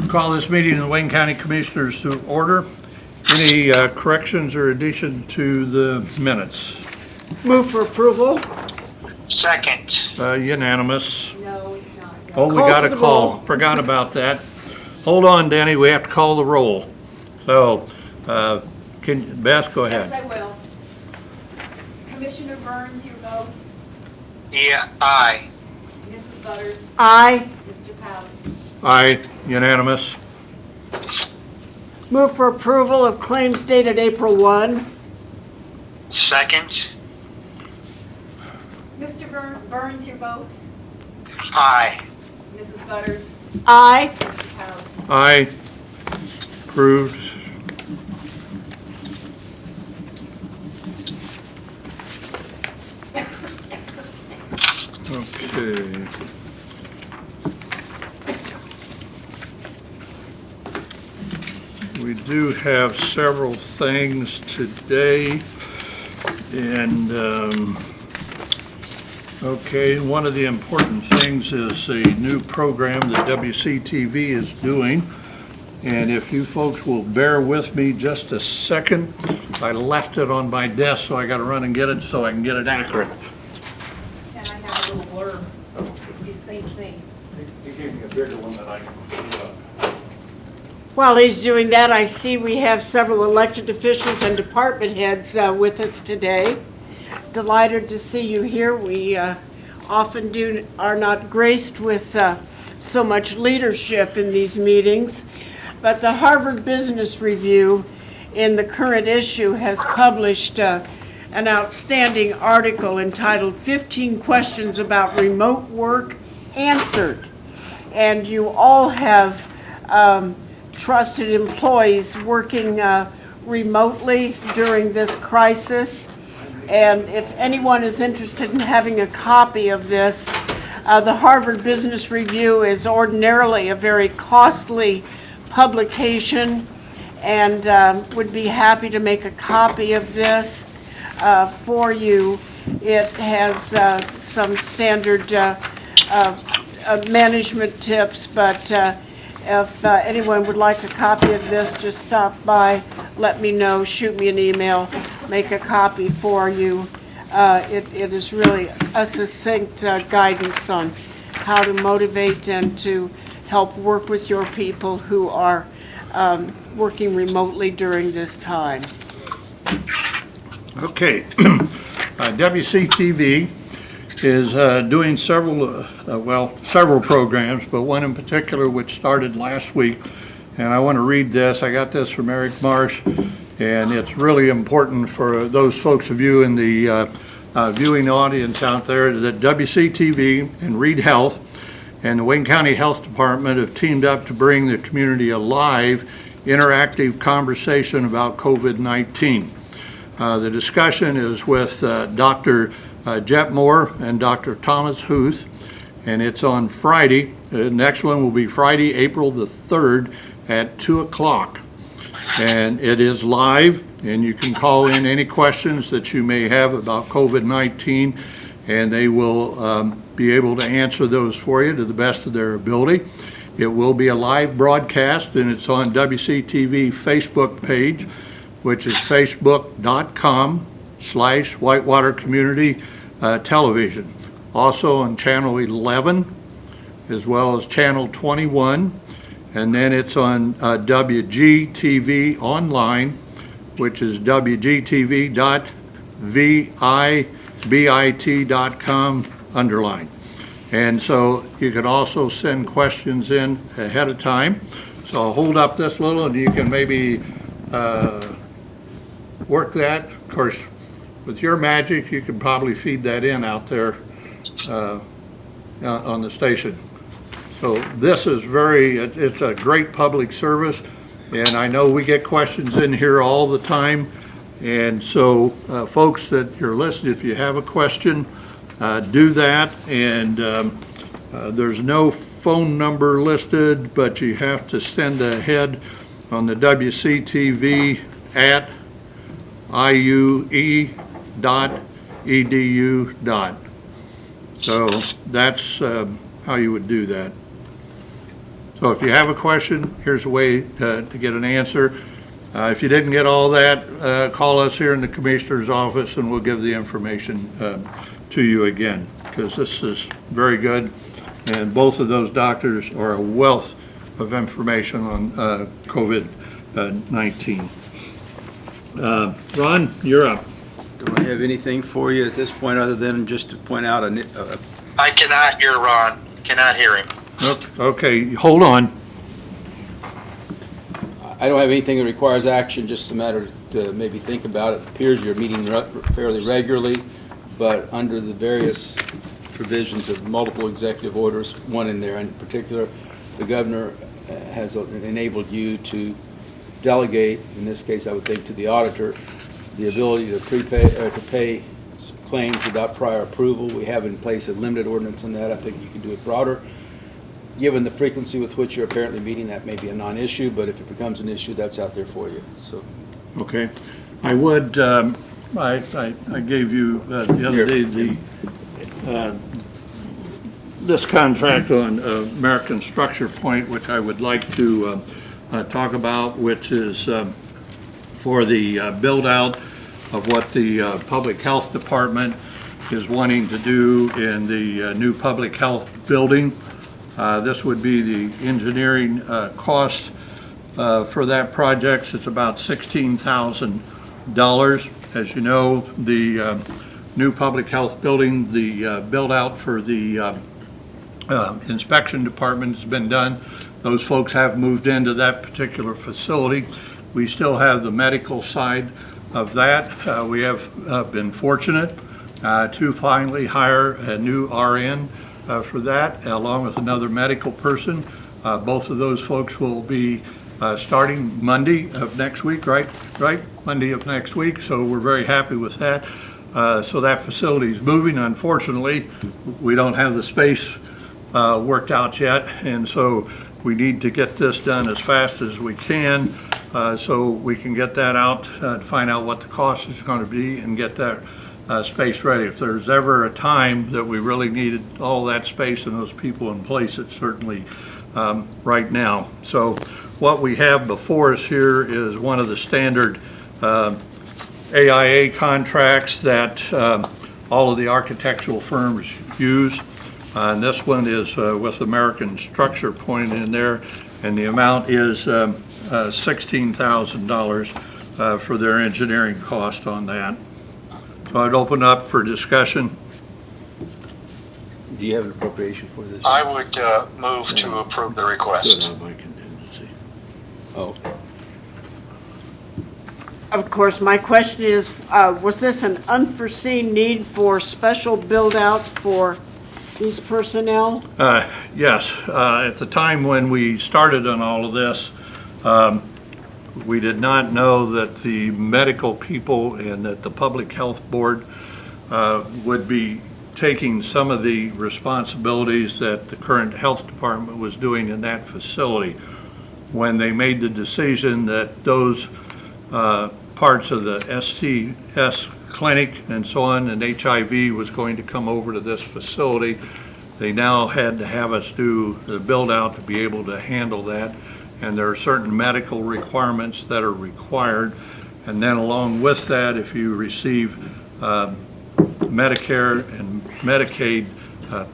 Call this meeting of the Wayne County Commissioners to order. Any corrections or addition to the minutes? Move for approval. Second. Unanimous. No, it's not. Oh, we Call got for a the call. roll. Forgot about that. Hold on, Danny, we have to call the roll. So, Beth, go Yes, ahead. I will. Commissioner Burns, your vote. Yeah, aye. Mrs. Butters. Aye. Mr. Powell. Aye, unanimous. Move for approval of claims dated April 1. Second. Mr. Burns, your vote. Aye. Mrs. Butters. Aye. Mr. Powell. Aye, approved. Okay. We do have several things today, and, okay, one of the important things is a new program that WCTV is doing, and if you folks will bear with me just a second, I left it on my desk, so I gotta run and get it so I can get it accurate. And I have a little blurb. It's the same thing. He gave me a bigger one that I can pull up. While he's doing that, I see we have several elected officials and department heads with us today. Delighted to see you here. We often are not graced with so much leadership in these meetings, but the Harvard Business Review in the current issue has published an outstanding article entitled 15 Questions About Remote Work Answered. And you all have trusted employees working remotely during this crisis. And if anyone is interested in having a copy of this, the Harvard Business Review is ordinarily a very costly publication, and would be happy to make a copy of this for you. It has some standard management tips, but if anyone would like a copy of this, just stop by, let me know, shoot me an email, make a copy for you. It is really a succinct guidance on how to motivate and to help work with your people who are working remotely during this time. Okay, WCTV is doing several programs, but one in particular which started last week, and I want to read this. I got this from Eric Marsh, and it's really important for those folks of you in the viewing audience out there that WCTV and Reed Health and the Wayne County Health Department have teamed up to bring the community a live, interactive conversation about COVID-19. The discussion is with Dr. Jet Moore and Dr. Thomas Huth, and it's on Friday. The next one will be Friday, April the 3rd at 2 o'clock. And it is live, and you can call in any questions that you may have about COVID-19, and they will be able to answer those for you to the best of their ability. It will be a live broadcast, and it's on WCTV Facebook page, which is facebook.com/Whitewater Community Television. Also on channel 11, as well as channel 21, and then it's on WGTV online, which is wgtv.vibit.com _. And so you can also send questions in ahead of time. So I'll hold up this little, and you can maybe work that. Of course, with your magic, you can probably feed that in out there on the station. So this is it's a great public service, and I know we get questions in here all the time. And so folks that you're listening, if you have a question, do that. And there's no phone number listed, but you have to send ahead on the WCTV at iue.edu. So that's how you would do that. So if you have a question, here's a way to get an answer. If you didn't get all that, call us here in the Commissioner's office and we'll give the information to you again, because this is very good. And both of those doctors are a wealth of information on COVID-19. Ron, you're up. Don't I have anything for you at this point other than just to point out I cannot hear Ron. Cannot hear him. Okay, hold on. I don't have anything that requires action, just a matter to maybe think about it. It appears you're meeting fairly regularly, but under the various provisions of multiple executive orders, one in there in particular, the governor has enabled you to delegate, in this case I would think to the auditor, the ability to pay claims without prior approval. We have in place a limited ordinance on that. I think you can do it broader. Given the frequency with which you're apparently meeting, that may be a non-issue, but if it becomes an issue, that's out there for you. So, Okay. I would, I gave you the other day this contract on American Structure Point, which I would like to talk about, which is for the build-out of what the Public Health Department is wanting to do in the new public health building. This would be the engineering cost for that project. It's about $16,000. As you know, the new public health building, the build-out for the inspection department has been done. Those folks have moved into that particular facility. We still have the medical side of that. We have been fortunate to finally hire a new RN for that, along with another medical person. Both of those folks will be starting Monday of next week, right? Monday of next week, so we're very happy with that. So that facility is moving. Unfortunately, we don't have the space worked out yet, and so we need to get this done as fast as we can so we can get that out, to find out what the cost is going to be and get that space ready. If there's ever a time that we really needed all that space and those people in place, it's certainly right now. So what we have before us here is one of the standard AIA contracts that all of the architectural firms use. And this one is with American Structure Point in there, and the amount is $16,000 for their engineering cost on that. So I'd open up for discussion. do you have an appropriation for this? I would move to approve the request. My contingency. Oh, Of course, my question is, was this an unforeseen need for special build-out for these personnel? Yes, at the time when we started on all of this, we did not know that the medical people and that the Public Health Board would be taking some of the responsibilities that the current health department was doing in that facility. When they made the decision that those parts of the STS clinic and so on and HIV was going to come over to this facility, they now had to have us do the build out to be able to handle that. And there are certain medical requirements that are required. And then along with that, if you receive Medicare and Medicaid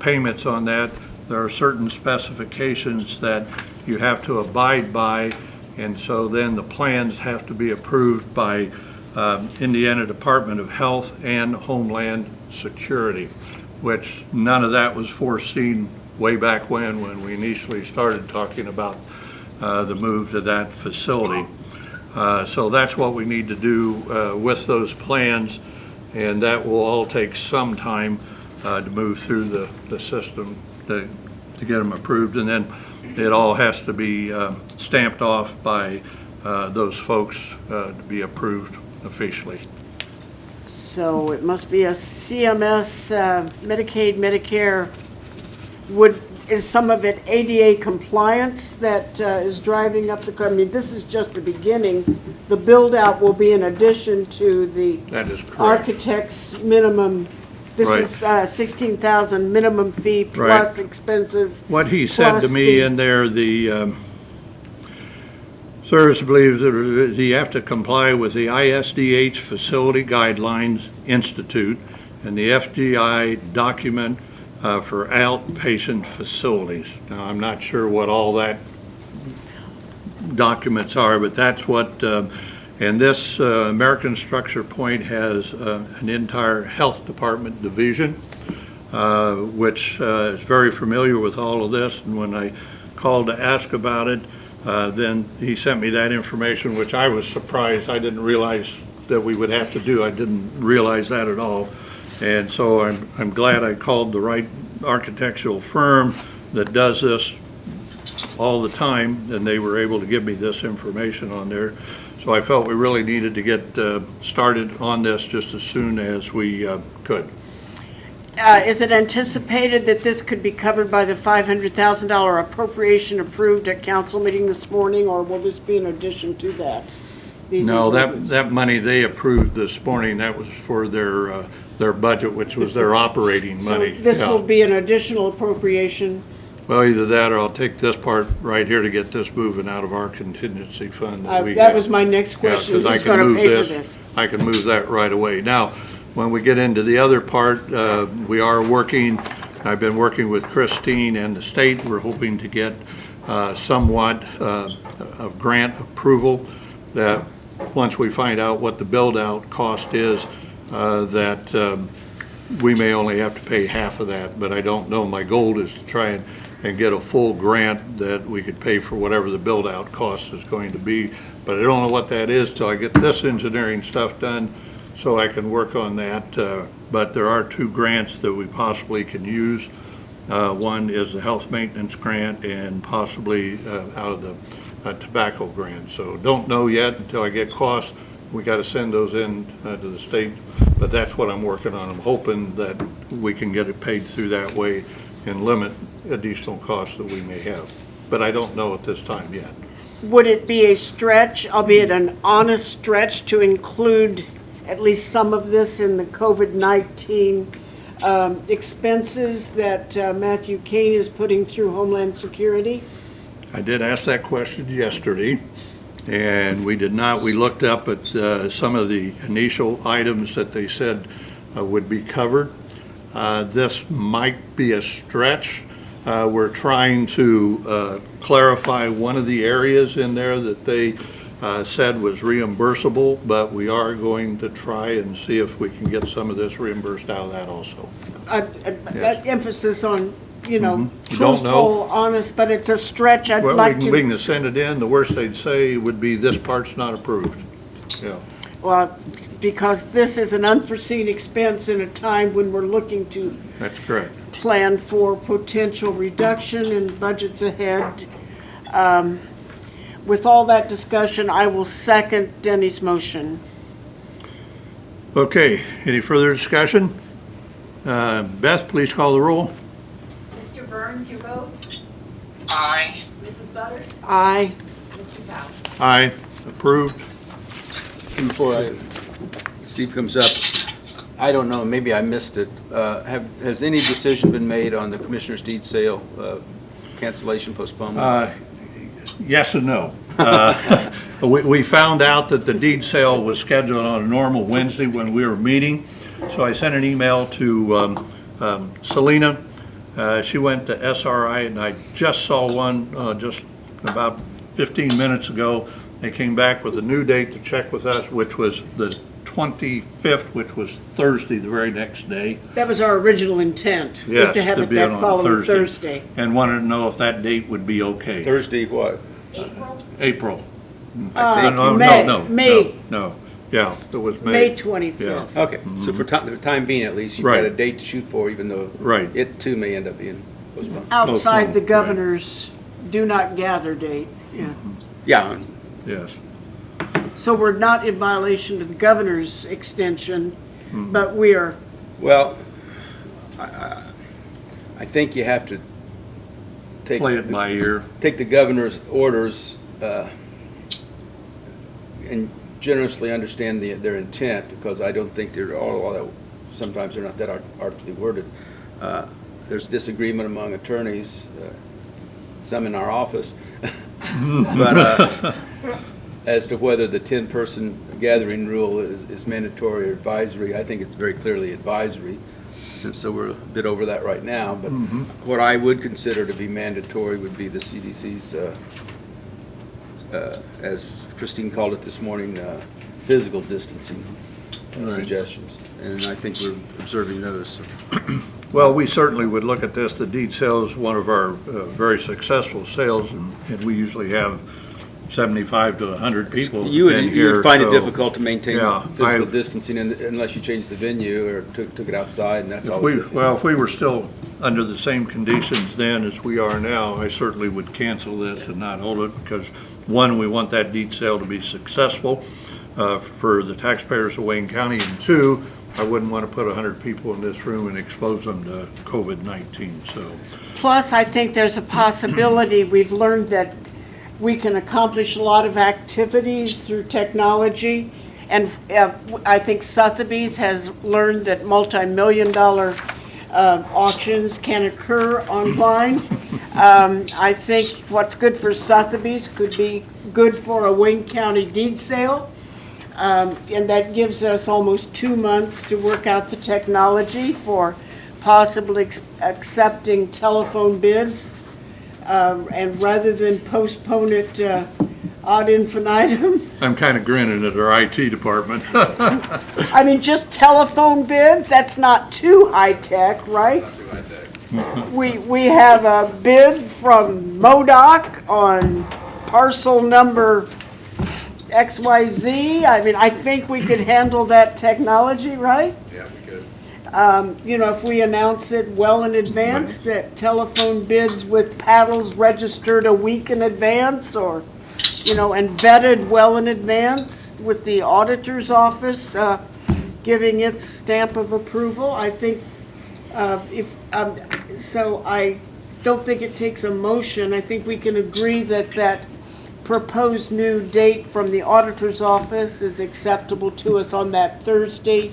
payments on that, there are certain specifications that you have to abide by. And so then the plans have to be approved by Indiana Department of Health and Homeland Security, which none of that was foreseen way back when we initially started talking about the move to that facility. So that's what we need to do with those plans, and that will all take some time to move through the system to get them approved, and then it all has to be stamped off by those folks to be approved officially. So it must be a CMS, Medicaid, Medicare. Is some of it ADA compliance that is driving up the, I mean, this is just the beginning. The build out will be in addition to the That is correct. architect's minimum This Right. is 16,000 minimum fee plus expenses. What he said to plus me the- in there, the service believes that you have to comply with the ISDH Facility Guidelines Institute and the FGI document for outpatient facilities. Now, I'm not sure what all that documents are, but that's what, and this American Structure Point has an entire health department division, which is very familiar with all of this. And when I called to ask about it, then he sent me that information, which I was surprised. I didn't realize that we would have to do. I didn't realize that at all. And so I'm glad I called the right architectural firm that does this all the time, and they were able to give me this information on there. So I felt we really needed to get started on this just as soon as we could. Is it anticipated that this could be covered by the $500,000 appropriation approved at council meeting this morning, or will this be in addition to that? These No, improvements? that money they approved this morning, that was for their budget, which was their operating money. So this Yeah. will be an additional appropriation? Well, either that or I'll take this part right here to get this moving out of our contingency fund that we That have. was my next Yeah, question. 'cause I Who's can going to move pay for this? I can move that right away. Now, when we get into the other part, we are working, I've been working with Christine and the state. We're hoping to get somewhat of grant approval that once we find out what the build-out cost is, that we may only have to pay half of that, but I don't know. My goal is to try and get a full grant that we could pay for whatever the build-out cost is going to be. But I don't know what that is till I get this engineering stuff done, so I can work on that. But there are two grants that we possibly can use. One is the health maintenance grant and possibly out of the tobacco grant. So don't know yet until I get costs. We got to send those in to the state, but that's what I'm working on. I'm hoping that we can get it paid through that way and limit additional costs that we may have. But I don't know at this time yet. Would it be a stretch, albeit an honest stretch, to include at least some of this in the COVID-19 expenses that Matthew Kane is putting through Homeland Security? I did ask that question yesterday, and we did not. We looked up at some of the initial items that they said would be covered. This might be a stretch. We're trying to clarify one of the areas in there that they said was reimbursable, but we are going to try and see if we can get some of this reimbursed out of that also. Yes. Emphasis on, you know, Don't truthful, know. honest, but it's a stretch. I'd Well, like we to, can send it in. The worst they'd say would be this part's not approved. Yeah. well, because this is an unforeseen expense in a time when we're looking to That's correct. plan for potential reduction in budgets ahead. With all that discussion, I will second Denny's motion. Okay, any further discussion? Beth, please call the roll. Mr. Burns, your vote? Aye. Mrs. Butters? Aye. Mr. Faust? Aye, approved. Before Steve comes up, I don't know, maybe I missed it. Has any decision been made on the Commissioner's deed sale, cancellation, postponement? Yes and no. We found out that the deed sale was scheduled on a normal Wednesday when we were meeting, so I sent an email to Selena. She went to SRI, and I just saw one just about 15 minutes ago. They came back with a new date to check with us, which was the 25th, which was Thursday, the very next day. That was our original intent, was Yes, to have it be that on following Thursday. And wanted to know if that date would be okay. Thursday, what? April? April. May. No, yeah, it was May May. 25th. Okay, so for the time being at least, you've got Right. a date to shoot for, even though Right. it too may end up being postponed. Outside the Right. governor's do not gather date, yeah. Yeah, Yes. So we're not in violation of the governor's extension, but we are, well, I think you have to take. Play it by ear. Take the governor's orders and generously understand their intent, because I don't think they're all that sometimes they're not that artfully worded. There's disagreement among attorneys, some in our office, but as to whether the 10-person gathering rule is mandatory or advisory. I think it's very clearly advisory, so we're a bit over that right now. But what I would consider to be mandatory would be the CDC's, as Christine called it this morning, physical distancing suggestions. And I think we're observing those. Well, we certainly would look at this. The deed sale is one of our very successful sales, and we usually have 75 to 100 people You in here. would find it so- difficult to maintain Yeah, physical distancing unless you changed the venue or took it outside, and that's If always. if we were still under the same conditions then as we are now, I certainly would cancel this and not hold it, because one, we want that deed sale to be successful for the taxpayers of Wayne County, and two, I wouldn't want to put 100 people in this room and expose them to COVID-19, so. Plus, I think there's a possibility, we've learned that we can accomplish a lot of activities through technology. And I think Sotheby's has learned that multi-million-dollar auctions can occur online. I think what's good for Sotheby's could be good for a Wayne County deed sale. And that gives us almost 2 months to work out the technology for possibly accepting telephone bids. And rather than postpone it ad infinitum, I'm kind of grinning at our IT department. I mean, just telephone bids, that's not too high-tech, right? We have a bid from MoDOC on parcel number XYZ. I mean, I think we could handle that technology, right? Yeah, we could. You know, if we announce it well in advance, that telephone bids with paddles registered a week in advance, or, you know, and vetted well in advance with the auditor's office giving its stamp of approval. I think so I don't think it takes a motion. I think we can agree that that proposed new date from the auditor's office is acceptable to us on that Thursday.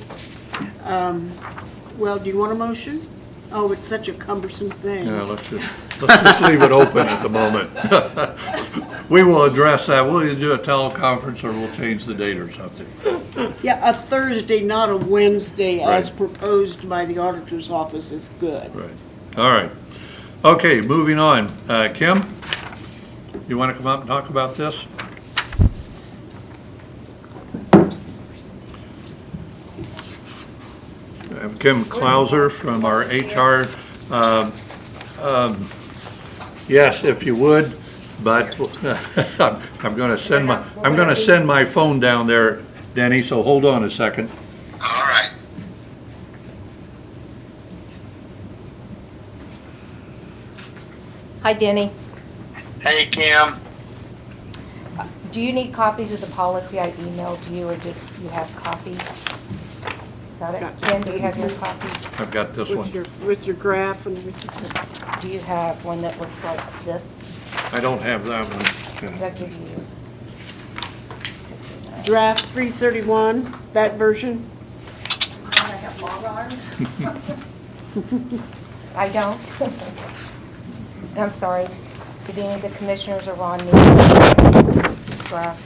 Well, do you want a motion? Oh, it's such a cumbersome thing. Yeah, let's just leave it open at the moment. We will address that. We'll either do a teleconference or we'll change the date or something. Yeah, a Thursday, not a Wednesday, as Right. proposed by the auditor's office is good. Right. All right. Okay, moving on. Kim, you want to come up and talk about this? I have Kim Clauser from our HR. Yes, if you would, but I'm going to send my phone down there, Denny, so hold on a second. All right. Hi, Denny. Hey, Kim. Do you need copies of the policy I emailed you, or do you have copies? Got it? Ken, do you have your copy? I've got this one. With your graph and everything. Do you have one that looks like this? I don't have that Did one. I give you? Draft 331, that version? I have long arms. I don't. And I'm sorry, did any of the commissioners or Ron need draft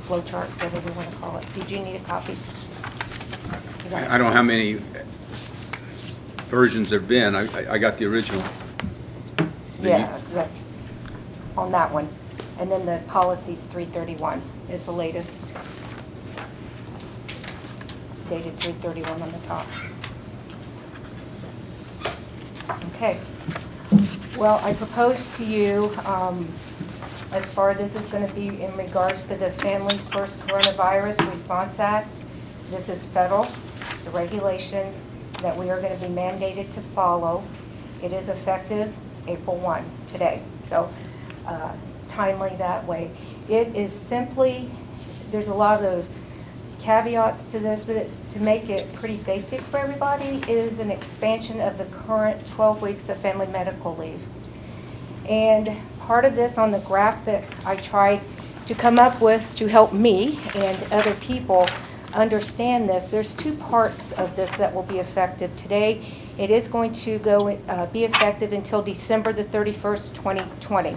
flow chart, whatever you want to call it? Did you need a copy? I don't know how many versions there've been. I got the original. Yeah, that's on that one. And then the policy's 331 is the latest, dated 331 on the top. Okay. Well, I propose to you, as far as this is going to be in regards to the Families First Coronavirus Response Act, this is federal. It's a regulation that we are going to be mandated to follow. It is effective April 1, today. So timely that way. It is simply, there's a lot of caveats to this, but to make it pretty basic for everybody, is an expansion of the current 12 weeks of family medical leave. And part of this on the graph that I tried to come up with to help me and other people understand this, there's two parts of this that will be effective today. It is going to be effective until December the 31st, 2020.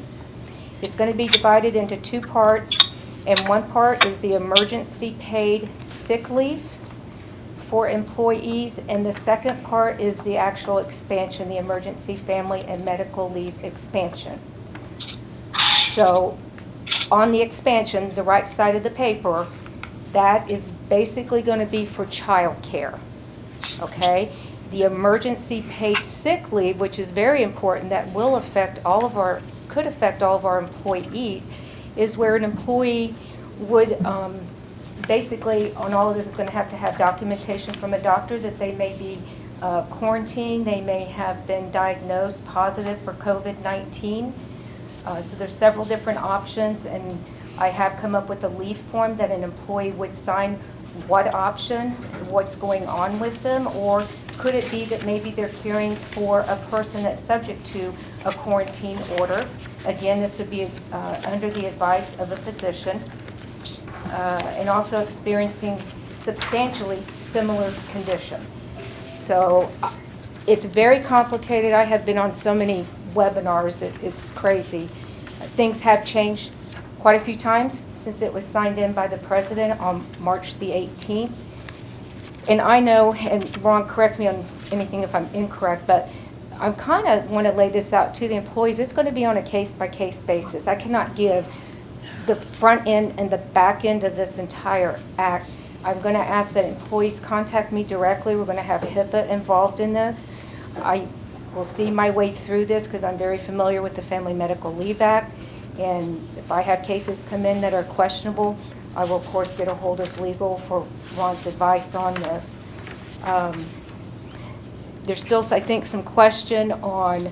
It's going to be divided into two parts, and one part is the emergency paid sick leave for employees, and the second part is the actual expansion, the emergency family and medical leave expansion. So on the expansion, the right side of the paper, that is basically going to be for childcare, okay? The emergency paid sick leave, which is very important, that will affect could affect all of our employees, is where an employee would, basically, on all of this, is going to have documentation from a doctor that they may be quarantined, they may have been diagnosed positive for COVID-19. So there's several different options, and I have come up with a leave form that an employee would sign what option, what's going on with them, or could it be that maybe they're caring for a person that's subject to a quarantine order. Again, this would be under the advice of a physician, and also experiencing substantially similar conditions. So it's very complicated. I have been on so many webinars, it's crazy. Things have changed quite a few times since it was signed in by the president on March the 18th. And I know, and Ron, correct me on anything if I'm incorrect, but I kind of want to lay this out to the employees. It's going to be on a case-by-case basis. I cannot give the front end and the back end of this entire act. I'm going to ask that employees contact me directly. We're going to have HIPAA involved in this. I will see my way through this because I'm very familiar with the Family Medical Leave Act. And if I have cases come in that are questionable, I will, of course, get a hold of legal for Ron's advice on this. There's still, I think, some question on,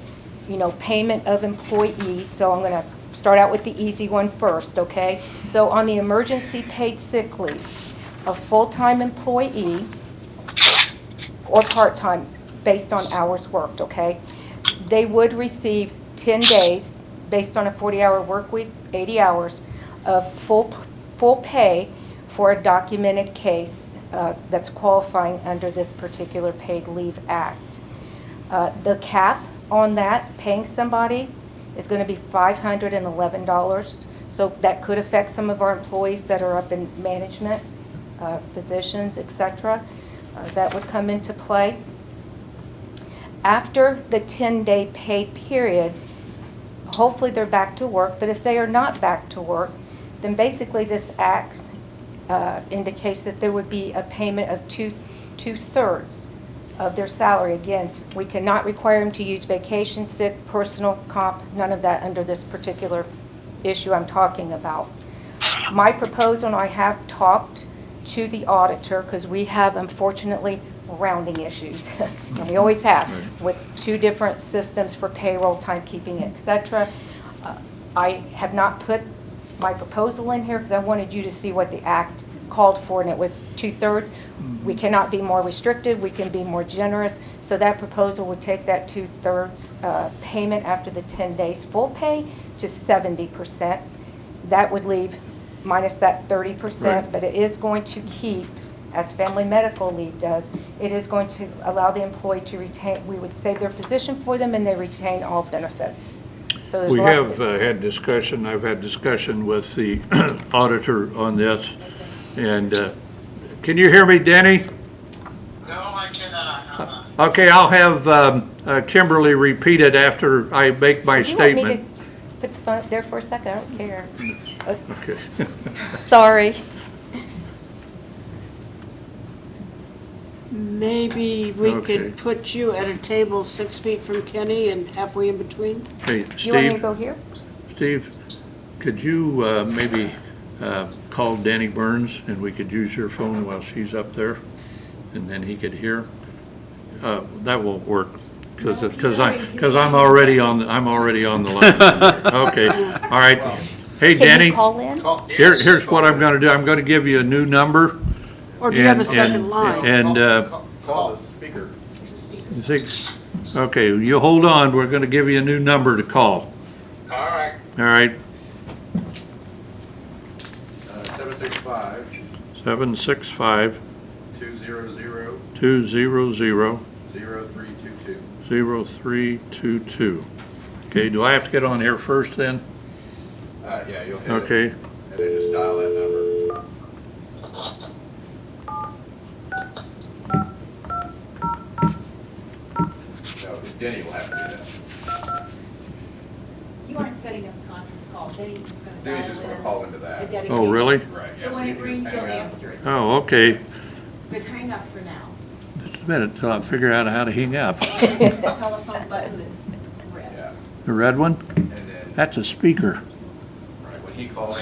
payment of employees. So I'm going to start out with the easy one first, okay? So on the emergency paid sick leave, a full-time employee or part-time, based on hours worked, okay? They would receive 10 days, based on a 40-hour work week, 80 hours, of full pay for a documented case that's qualifying under this particular Paid Leave Act. The cap on that, paying somebody, is going to be $511. So that could affect some of our employees that are up in management, physicians, etc. That would come into play. After the 10-day paid period, hopefully they're back to work, but if they are not back to work, then basically this act indicates that there would be a payment of two-thirds of their salary. Again, we cannot require them to use vacation, sick, personal comp, none of that under this particular issue I'm talking about. My proposal, and I have talked to the auditor, because we have, unfortunately, rounding issues, and we always have, with two different systems for payroll, timekeeping, etc. I have not put my proposal in here because I wanted you to see what the act called for, and it was two-thirds. We cannot be more restrictive, we can be more generous, so that proposal would take that two-thirds payment after the 10 days full pay to 70%. That would leave minus that 30%, right. But it is going to keep, as Family Medical Leave does, it is going to allow the employee to retain, we would save their position for them and they retain all benefits. So there's we have had discussion, I've had discussion with the auditor on this, and can you hear me, Denny? No, I cannot. Okay, I'll have Kimberly repeat it after I make my statement. You want me to put the phone up there for a second? I don't care. Okay. Sorry. Maybe we Okay. could put you at a table 6 feet from Kenny and halfway in between. Hey, Do you want me to Steve, go here? Steve, could you maybe call Danny Burns and we could use your phone while she's up there, and then he could hear? That won't work because I'm already on the line. Okay, all right. Hey, Can Danny, you call in? here's what I'm going to do. I'm going to give you a new number. Or do you have a second line? And Call the speaker. okay, you hold on. We're going to give you a new number to call. All right. All right. 765. 765 200 200 0322. 0322. Okay, do I have to get on here first then? Yeah, you'll hit it. Okay, And then just dial that number. No, Denny will have to do that. You aren't setting up a conference call, Denny's just gonna dial Denny's just gonna in call into a that. dedicated- oh, really? Right. So when it rings, you'll answer it, Oh, okay. but hang up for now. Just a minute till I figure out how to hang up. The telephone button that's red. Yeah, The red one? and then, That's a speaker. right, when he calls.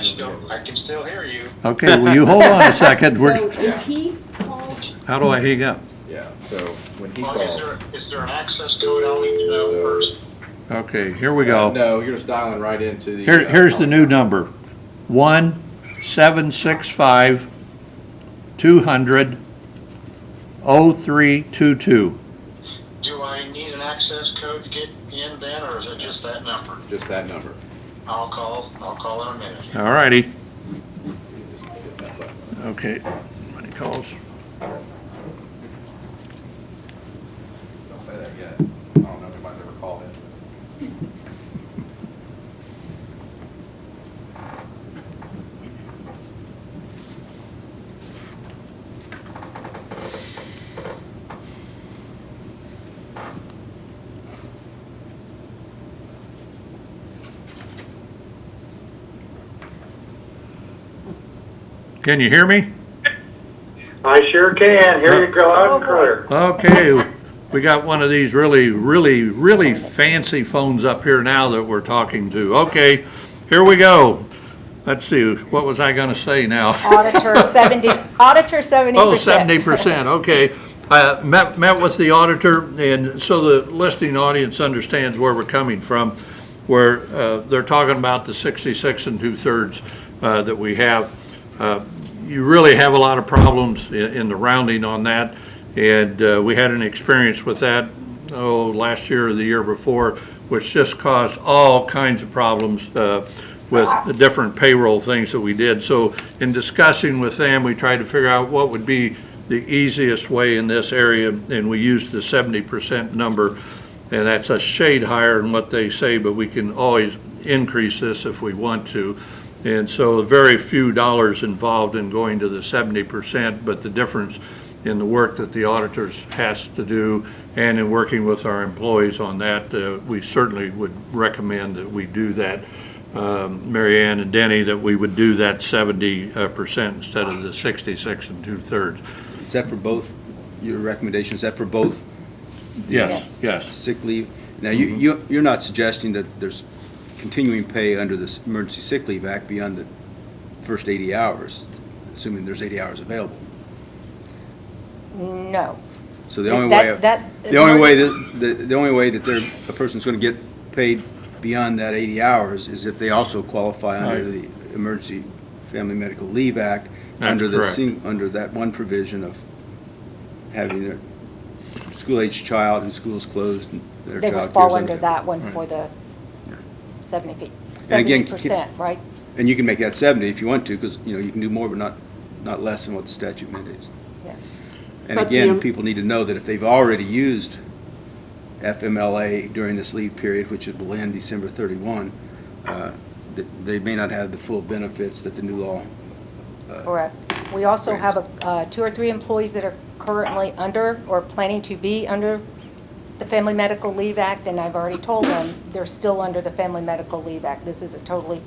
I can still hear you. Okay, well, you hold on a second. So We're- if he calls, How do I hang up? Yeah, so when he Well, calls. is there an access code I'll need to know first? Okay, here we go. No, you're just dialing right into the. Here's the new number. 1-765 200 0322. Do I need an access code to get in then, or is it just that number? Just that number. I'll call in a minute. All righty. You just hit that button. Okay, when he calls. Don't say that yet. I don't know if anybody's ever called it. Can you hear me? I sure can. Hear you go loud and clear. Okay, we got one of these really fancy phones up here now that we're talking to. Okay, here we go. Let's see, what was I gonna say now? Auditor 70%. Oh, 70%, okay. I met with the auditor, and so the listening audience understands where we're coming from, where they're talking about the 66 2/3 that we have. You really have a lot of problems in the rounding on that, and we had an experience with that, last year or the year before, which just caused all kinds of problems with the different payroll things that we did. So in discussing with them, we tried to figure out what would be the easiest way in this area, and we used the 70% number, and that's a shade higher than what they say, but we can always increase this if we want to. And so very few dollars involved in going to the 70%, but the difference in the work that the auditors has to do and in working with our employees on that, we certainly would recommend that we do that. Mary Ann and Denny, that we would do that 70% instead of the 66 2/3. Is that for both, your recommendation, is that for both Yes, yes. sick leave? Now, you're not suggesting that there's continuing pay under this Emergency Sick Leave Act beyond the first 80 hours, assuming there's 80 hours available? No. So the only way, the only way that a person's going to get paid beyond that 80 hours is if they also qualify under Right. the Emergency Family Medical Leave Act, That's under the, correct. under that one provision of having a school-aged child whose school is closed and their They child would fall cares under under that one Right. for the 70%, And again, 70%, right? And you can make that 70 if you want to, because, you can do more, but not less than what the statute mandates. Yes. And But again, people need to know that if they've already used FMLA during this leave period, which it will end December 31, that they may not have the full benefits that the new law. Correct. We also have 2 or 3 employees that are currently under or planning to be under the Family Medical Leave Act, and I've already told them they're still under the Family Medical Leave Act. This is a totally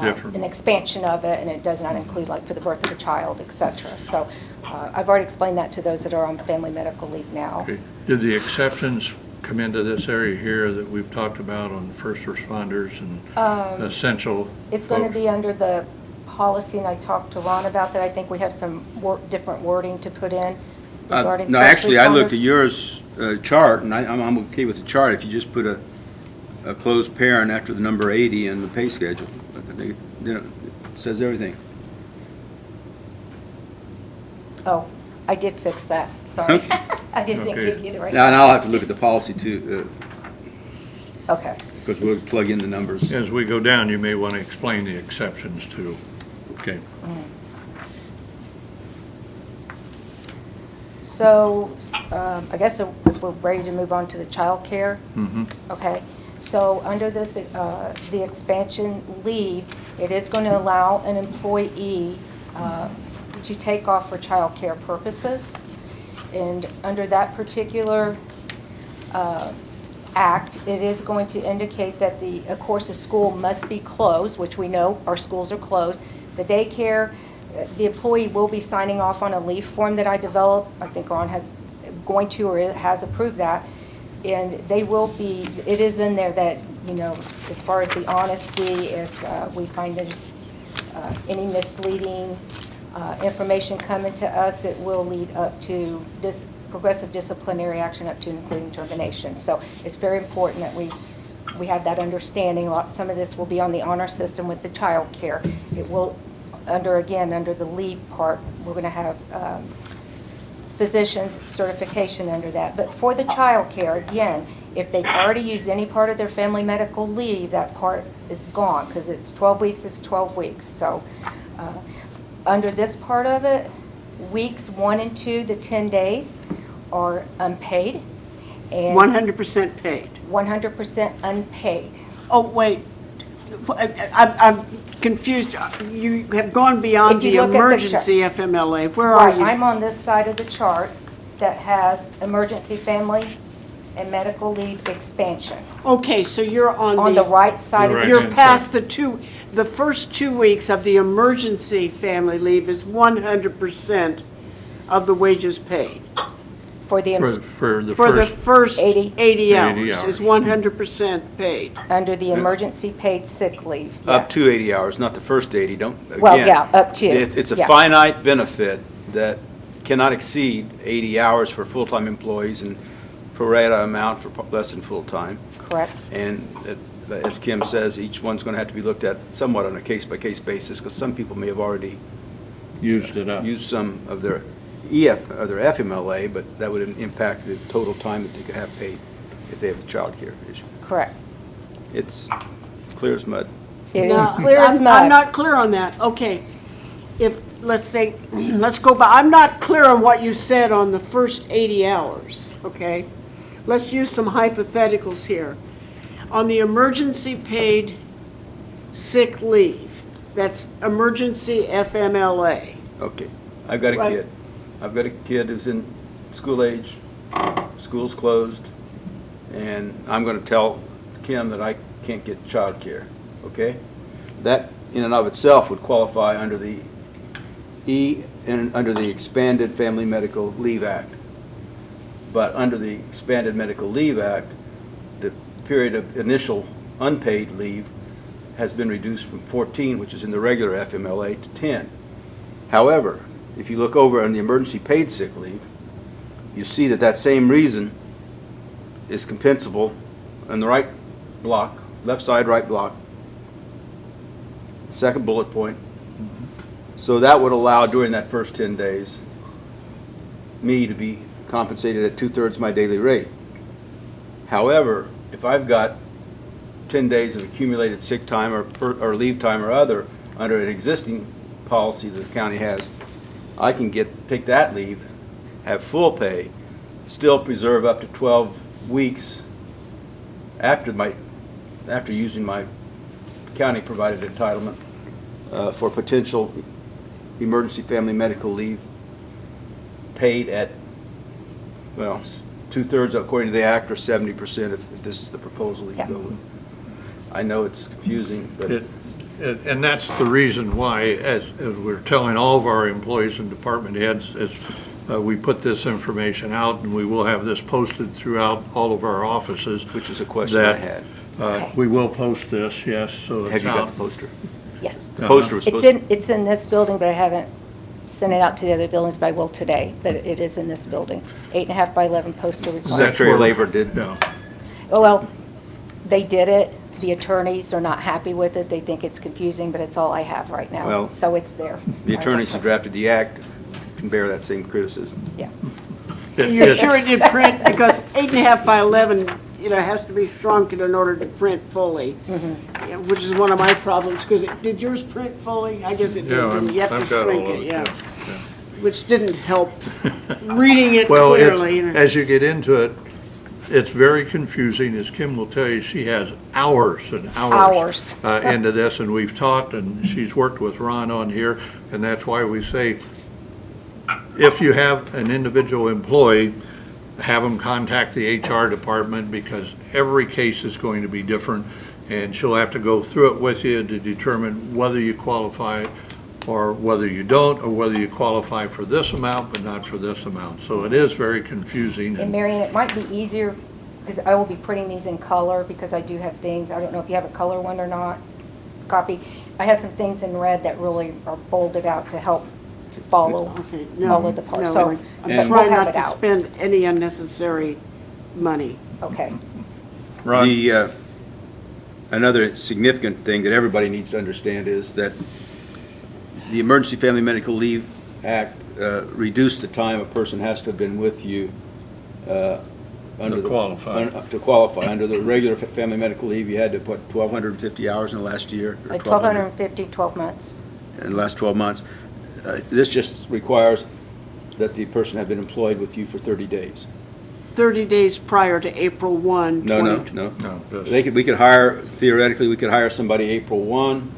Different. an expansion of it, and it does not include like for the birth of a child, et cetera. So I've already explained that to those that are on family medical leave now. Okay. Did the exceptions come into this area here that we've talked about on first responders and essential? It's going to folks? be under the policy, and I talked to Ron about that. I think we have some different wording to put in regarding No, first actually, I looked at responders. yours chart, and I'm okay with the chart if you just put a closed parent after the number 80 in the pay schedule. It says everything. Oh, I did fix that, sorry. Okay. I just didn't Okay. give you the right. Now, and I'll have to look at the policy too, Okay. because we'll plug in the numbers. As we go down, you may want to explain the exceptions too. Okay. So, I guess if we're ready to move on to the childcare. Okay, so under this, the expansion leave, it is going to allow an employee to take off for childcare purposes. And under that particular act, it is going to indicate that of course, the school must be closed, which we know our schools are closed. The daycare, the employee will be signing off on a leave form that I developed. I think Ron has approved that. And they will be, it is in there that, you know, as far as the honesty, if we find there's any misleading information coming to us, it will lead up to progressive disciplinary action up to and including termination. So it's very important that we have that understanding. Some of this will be on the honor system with the child care. It will, under the leave part, we're going to have physician's certification under that. But for the child care, again, if they've already used any part of their family medical leave, that part is gone because it's 12 weeks, it's 12 weeks. So under this part of it, weeks 1 and 2, the 10 days are unpaid. And 100% paid. 100% unpaid. Oh, wait, I'm confused. You have gone beyond If you the look at the emergency FMLA. Where are Right, you? I'm on this side of the chart that has emergency family and medical leave expansion. Okay, so you're On the right side of the You're Right-hand past the first 2 weeks of the emergency family leave is 100% of the wages paid. for the, For the For the first, first 80 80 80 hours is 100% paid. under the emergency paid sick leave. Up yes. to 80 hours, not the first 80, don't, Well, again, yeah, up to. It's a yeah. finite benefit that cannot exceed 80 hours for full-time employees and pro rata amount for less than full-time. Correct. And as Kim says, each one's going to have to be looked at somewhat on a case-by-case basis, because some people may have already used it up. used some of their or their FMLA, but that would impact the total time that they could have paid if they have a child care issue. Correct. It's clear as mud. It No, is clear as I'm mud. not clear on that. Okay. If, let's say, let's go back. I'm not clear on what you said on the first 80 hours, okay? Let's use some hypotheticals here. On the emergency paid sick leave, that's emergency FMLA. Okay, I've got a Right. kid. I've got a kid who's in school age, school's closed, and I'm going to tell Kim that I can't get child care, okay? That in and of itself would qualify under the under the Expanded Family Medical Leave Act. But under the Expanded Medical Leave Act, the period of initial unpaid leave has been reduced from 14, which is in the regular FMLA, to 10. However, if you look over on the emergency paid sick leave, you see that that same reason is compensable on the right block, left side, right block, second bullet point. So that would allow during that first 10 days me to be compensated at 2/3 my daily rate. However, if I've got 10 days of accumulated sick time or leave time or other under an existing policy that the county has, I can take that leave, have full pay, still preserve up to 12 weeks after using my county-provided entitlement for potential emergency family medical leave paid at, well, 2/3 according to the act, or 70% if this is the proposal that you go with. I know it's confusing, but And that's the reason why, as we're telling all of our employees and department heads, as we put this information out, and we will have this posted throughout all of our offices. which is a question I had. We will post this, yes, so Have it's you got out. the poster? Yes. The poster was supposed to... It's in this building, but I haven't sent it out to the other buildings, but I will today. But it is in this building. 8.5 by 11 poster required. Secretary of Labor did. Yeah. Oh, well, they did it. The attorneys are not happy with it. They think it's confusing, but it's all I have right now. Well, So it's there. The attorneys who drafted the act can bear that same criticism. Yeah. You're sure it did print, because 8.5 by 11, has to be shrunk in order to print fully, yeah, which is one of my problems, because did yours print fully? I guess it did, Yeah, didn't you? You have to I've got shrink all of it, it, yeah. which didn't help reading it Well, clearly. as you get into it, it's very confusing. As Kim will tell you, she has hours and hours into this, and we've talked, and she's worked with Ron on here, and that's why we say, if you have an individual employee, have them contact the HR department, because every case is going to be different, and she'll have to go through it with you to determine whether you qualify or whether you don't, or whether you qualify for this amount but not for this amount. So it is very confusing. And Marion, it might be easier, because I will be putting these in color, because I do have things, I don't know if you have a color one or not, copy. I have some things in red that really are bolded out to help to follow Okay, the part. no, So I'm but trying we'll have not it to out. spend any unnecessary money. Okay. Ron? Another significant thing that everybody needs to understand is that the Emergency Family Medical Leave Act reduced the time a person has to have been with you under To qualify. To qualify. Under the regular family medical leave, you had to put 1,250 hours in the last year. or Like 1,200 1,250, 12 months. in the last 12 months. This just requires that the person have been employed with you for 30 days. 30 days prior to April 1, No, 2020. no. No, We could hire, theoretically, we could hire somebody April 1,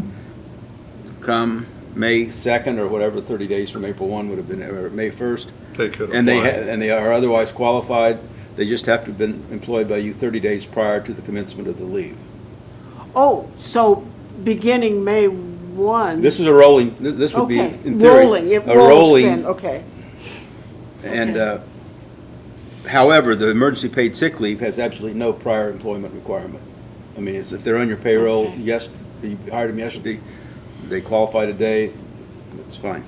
come May 2nd, or whatever, 30 days from April 1 would have been, or May 1st. They could And apply. and they are otherwise qualified. They just have to have been employed by you 30 days prior to the commencement of the leave. Oh, so beginning May 1. This is a rolling, this would be, Okay, in theory, rolling, it a rolls rolling. then, okay. And, however, the emergency paid sick leave has absolutely no prior employment requirement. I mean, it's if they're on your payroll, Okay. yes, you hired them yesterday, they qualify today, it's fine.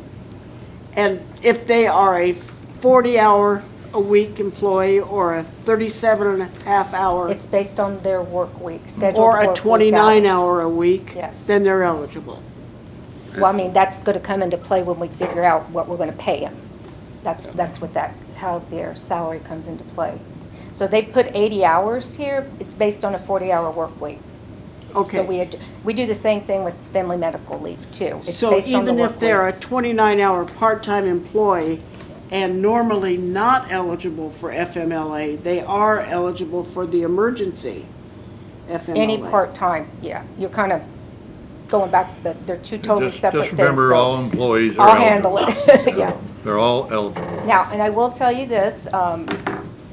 And if they are a 40-hour-a-week employee or a 37-and-a-half-hour, It's based on their work week, scheduled or work a week hours. 29-hour-a-week, Yes. then they're eligible. Well, I mean, that's going to come into play when we figure out what we're going to pay them. That's what how their salary comes into play. So they put 80 hours here, it's based on a 40-hour work week. So Okay. we do the same thing with family medical leave, too. It's So based on the even work if they're a week. 29-hour part-time employee and normally not eligible for FMLA, they are eligible for the emergency FMLA. Any part-time, yeah. You're kind of going back, but they're two totally separate Just things. remember, so all employees are I'll handle eligible. it, yeah. They're all eligible. Now, and I will tell you this,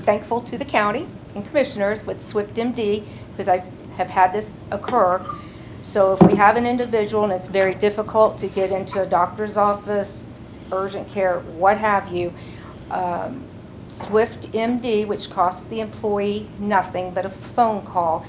thankful to the county and commissioners with SwiftMD, because I have had this occur. So if we have an individual and it's very difficult to get into a doctor's office, urgent care, what have you, SwiftMD, which costs the employee nothing but a phone call,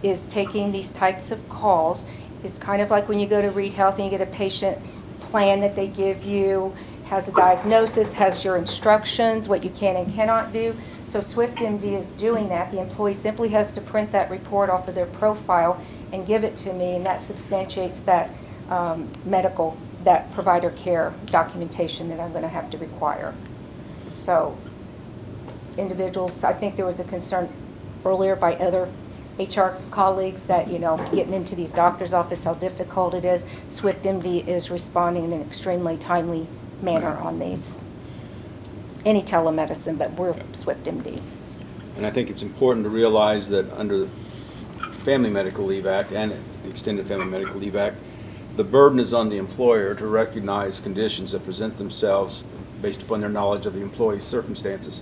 is taking these types of calls. It's kind of like when you go to Read Health and you get a patient plan that they give you, has a diagnosis, has your instructions, what you can and cannot do. So SwiftMD is doing that. The employee simply has to print that report off of their profile and give it to me, and that substantiates that that provider care documentation that I'm going to have to require. So individuals, I think there was a concern earlier by other HR colleagues that, getting into these doctor's office, how difficult it is. SwiftMD is responding in an extremely timely manner on these. Any telemedicine, but we're SwiftMD. And I think it's important to realize that under the Family Medical Leave Act and the Extended Family Medical Leave Act, the burden is on the employer to recognize conditions that present themselves based upon their knowledge of the employee's circumstances,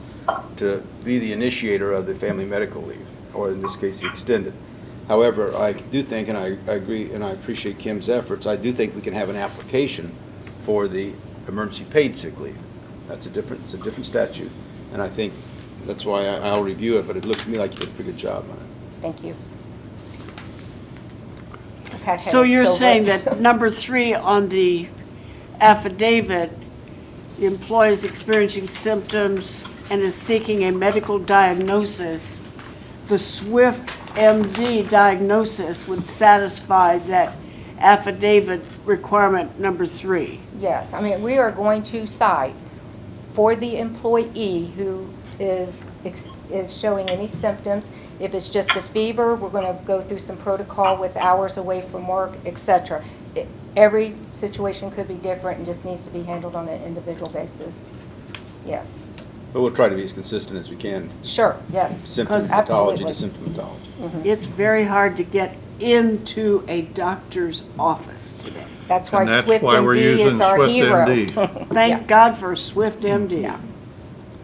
to be the initiator of the family medical leave, or in this case, the extended. However, I do think, and I agree, and I appreciate Kim's efforts, I do think we can have an application for the emergency paid sick leave. It's a different statute, and I think that's why I'll review it, but it looked to me like you did a pretty good job on it. Thank you. I've had So headaches you're over saying it. that number 3 on the affidavit, the employee is experiencing symptoms and is seeking a medical diagnosis, the SwiftMD diagnosis would satisfy that affidavit requirement number 3. Yes, I mean, we are going to cite for the employee who is showing any symptoms. If it's just a fever, we're going to go through some protocol with hours away from work, etc. every situation could be different and just needs to be handled on an individual basis. Yes. But we'll try to be as consistent as we can. Sure, yes. Symptomatology Absolutely. to symptomatology. It's very hard to get into a doctor's office today. That's why And that's Swift why we're MD using is our Swift hero. MD. Thank God for Swift MD. Yeah.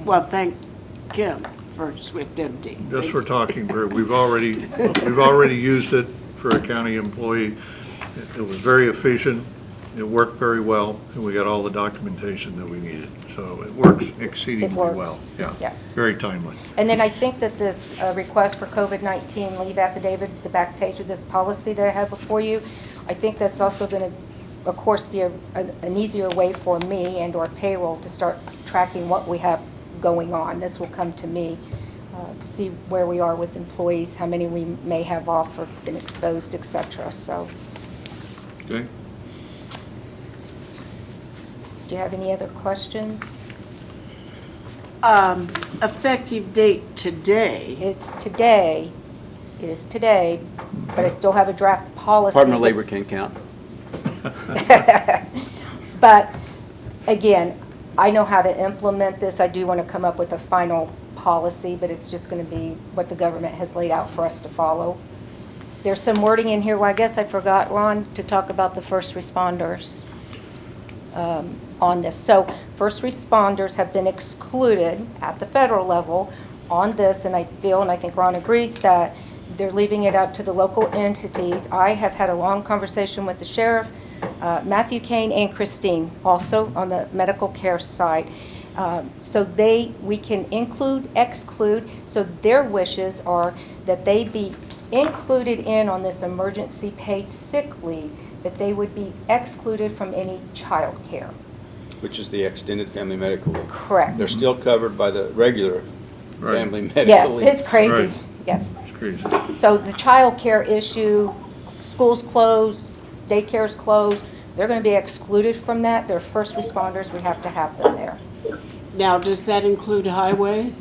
Well, thank Kim for Swift MD. Just for talking, we've already used it for a county employee. It was very efficient, it worked very well, and we got all the documentation that we needed. So it works exceedingly well. works, Yeah, yes. very timely. And then I think that this request for COVID-19 leave affidavit, the back page of this policy that I have before you, I think that's also going to, of course, be an easier way for me and or payroll to start tracking what we have going on. This will come to me to see where we are with employees, how many we may have off or been exposed, et cetera. So, Okay? do you have any other questions? Effective date today. It is today, but I still have a draft policy. Department of Labor can't count. But again, I know how to implement this. I do want to come up with a final policy, but it's just going to be what the government has laid out for us to follow. There's some wording in here, well, I guess I forgot, Ron, to talk about the first responders on this. So first responders have been excluded at the federal level on this, and I feel, and I think Ron agrees, that they're leaving it up to the local entities. I have had a long conversation with the sheriff, Matthew Kane and Christine, also on the medical care side. So we can include, exclude, so their wishes are that they be included in on this emergency paid sick leave, that they would be excluded from any child care. Which is the extended family medical leave. Correct. They're still covered by the regular Right. family medical Yes, leave. it's crazy, Right. yes. It's crazy. So the child care issue, schools closed, daycare's closed, they're going to be excluded from that. They're first responders, we have to have them there. Now, does that include highway?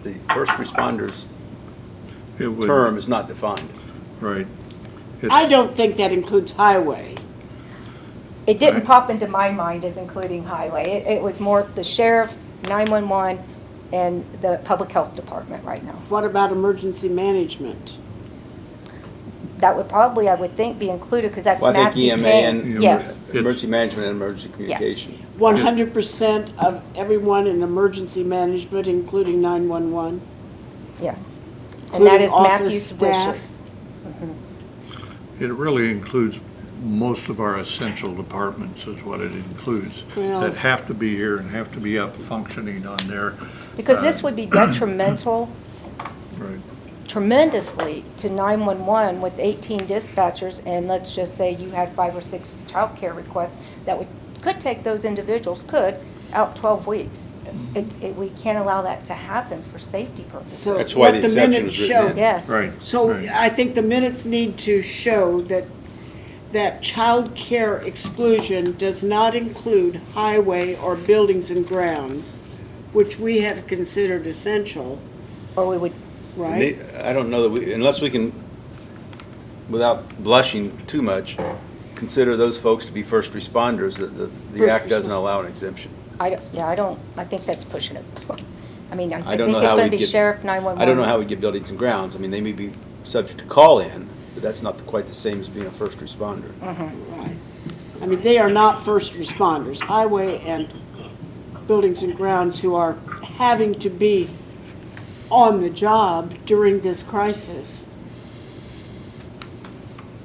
The first responders' It would- term is not defined. Right. I don't think that includes highway. It didn't Right. pop into my mind as including highway. It was more the sheriff, 911, and the public health department right now. What about emergency management? That would probably, I would think, be included because that's Well, I think Matthew EMA Kane. and Yes, emergency management and emergency communication. 100% of everyone in emergency management, including 911? yes. And that Including is office Matthew's staff? wishes. It really includes most of our essential departments is what it includes, Well- that have to be here and have to be up functioning on their, Because this would be detrimental right. tremendously to 911 with 18 dispatchers, and let's just say you had 5 or 6 child care requests that could take those individuals, out 12 weeks. We can't allow that to happen for safety purposes. So That's why let the the exception minutes is written show. in. Yes. Right. So Right. I think the minutes need to show that child care exclusion does not include highway or buildings and grounds, which we have considered essential, Or we would, right? I don't know that unless we can, without blushing too much, consider those folks to be first responders, the First act doesn't responders. allow an exemption. I think that's pushing it. I mean, I I think don't know it's how going to we'd be get- sheriff, 911. I don't know how we get buildings and grounds. I mean, they may be subject to call-in, but that's not quite the same as being a first responder. Right. I mean, they are not first responders. Highway and buildings and grounds who are having to be on the job during this crisis.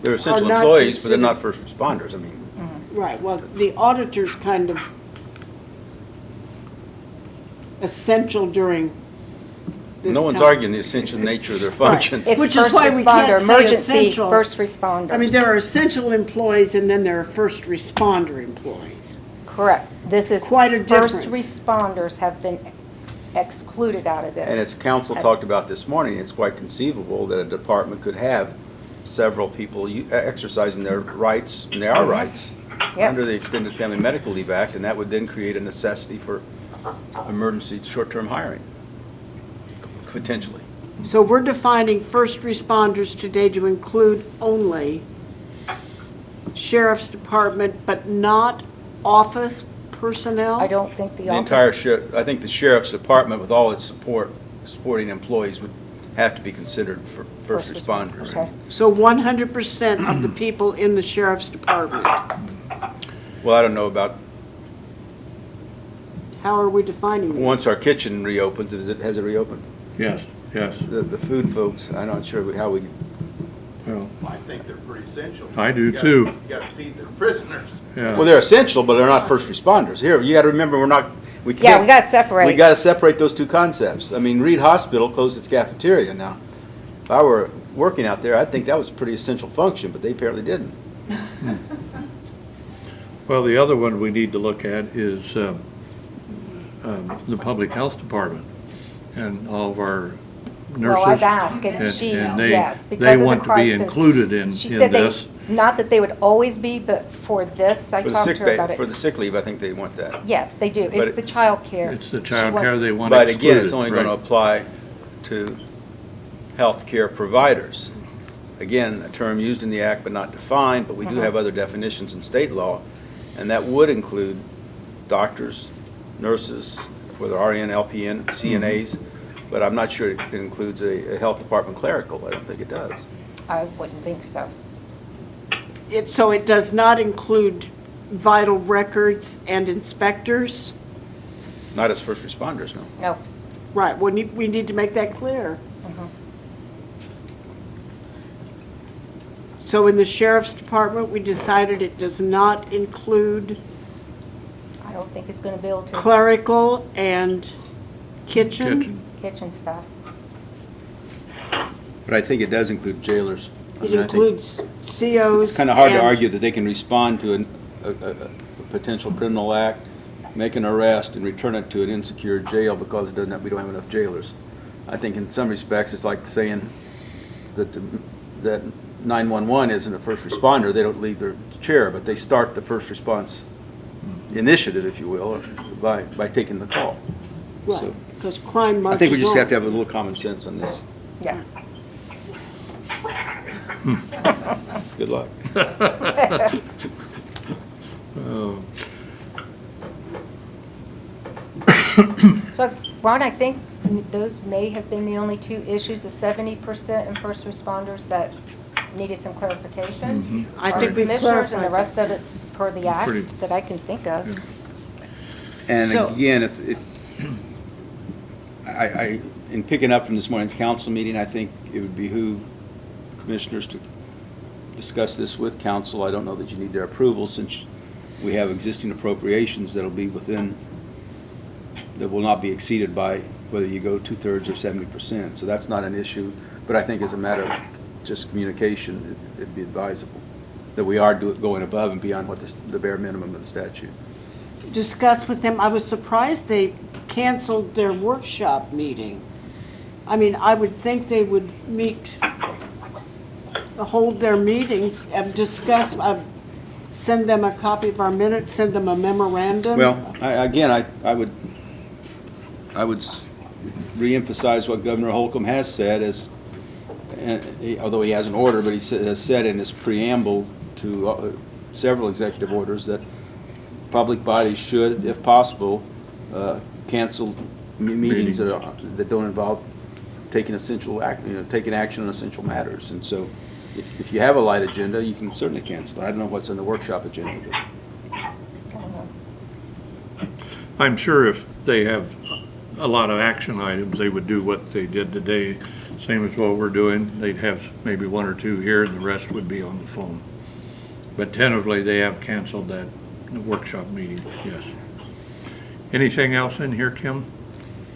They're essential not employees, but they're considered- not first responders. I mean, Right, well, the auditors kind of essential during this no one's time. arguing the essential nature of their functions. It's Which is first why we can't responder, say emergency essential. first responder. I mean, there are essential employees and then there are first responder employees. Correct. This is Quite a first difference. responders have been excluded out of this. And as council talked about this morning, it's quite conceivable that a department could have several people exercising their rights, and they are rights, Yes. under the Extended Family Medical Leave Act, and that would then create a necessity for emergency short-term hiring, potentially. So we're defining first responders today to include only sheriff's department, but not office personnel? I don't think the The entire office, I think the sheriff's department with all its supporting employees would have to be considered for first responders. okay. So 100% of the people in the sheriff's department. Well, I don't know about, How are we defining that? once our kitchen reopens, has it reopened? Yes, yes. The food folks, I'm not sure how we, Well, I think they're pretty essential. I do You gotta- too. You gotta feed the prisoners. yeah. well, they're essential, but they're not first responders. Here, you gotta remember, we can't. Yeah, we gotta separate. We gotta separate those two concepts. I mean, Reed Hospital closed its cafeteria now. If I were working out there, I'd think that was a pretty essential function, but they apparently didn't. Well, the other one we need to look at is the public health department and all of our nurses. Well, I've asked, and she, and they- yes, they because of the want to be crisis. included in She said they, this. not that they would always be, but for this, I For the talked sick to her about pay, for it. the sick leave, I think they want that. Yes, they do. But It's it- the childcare. It's the She childcare they wants- want But excluded. again, it's only gonna right. apply to healthcare providers. Again, a term used in the act but not defined, but we do have other definitions in state law, and that would include doctors, nurses, whether RN, LPN, CNAs, but I'm not sure it includes a health department clerical. I don't think it does. I wouldn't think so. So it does not include vital records and inspectors? Not as first responders, no. No. Right, we need to make that clear. So in the sheriff's department, we decided it does not include I don't think it's gonna be able to. clerical and kitchen? Kitchen staff. But I think it does include jailers. I It mean, I think includes COs. It's kind of hard to and- argue that they can respond to a potential criminal act, make an arrest, and return it to an insecure jail because we don't have enough jailers. I think in some respects, it's like saying that that 911 isn't a first responder. They don't leave their chair, but they start the first response initiative, if you will, by taking the call. Right, So, because crime I marches think we just have on. to have a little common sense on this. Yeah. Good luck. Oh. So, Ron, I think those may have been the only two issues, the 70% and first responders that needed some clarification. I Our think we've commissioners, and the clarified rest of it's per the Pretty- act that I can think of. Yeah. And So- again, if in picking up from this morning's council meeting, I think it would behoove commissioners to discuss this with council. I don't know that you need their approval since we have existing appropriations that'll be within, that will not be exceeded by whether you go 2/3 or 70%. So that's not an issue, but I think as a matter of just communication, it'd be advisable that we are going above and beyond what the bare minimum of the statute. Discussed with them, I was surprised they canceled their workshop meeting. I mean, I would think they would hold their meetings and discuss, send them a copy of our minutes, send them a memorandum. Well, I would reemphasize what Governor Holcomb has said, although he has an order, but he has said in his preamble to several executive orders that public bodies should, if possible, cancel meetings that don't involve taking taking action on essential matters. And so, if you have a light agenda, you can certainly cancel. I don't know what's on the workshop agenda. I'm sure if they have a lot of action items, they would do what they did today, same as what we're doing. They'd have maybe one or two here, and the rest would be on the phone. But tentatively, they have canceled that workshop meeting, yes. Anything else in here, Kim?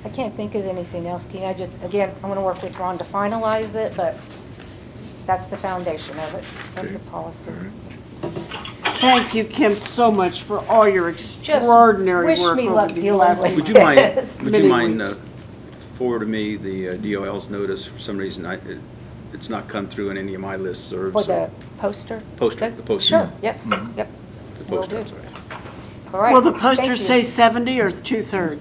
I can't think of anything else, Key. I want to work with Ron to finalize it, but that's the foundation of it, of the policy. All right. Thank you, Kim, so much for all your extraordinary wish work me over luck these dealing last with Would you Yes. mind weeks. forwarding me the DOL's notice? For some reason, it's not come through in any of my listservs. For the poster? Poster, the poster. Sure, yes, yep. The Will poster, do. I'm sorry. All right. Will the thank poster you. say 70 or 2/3?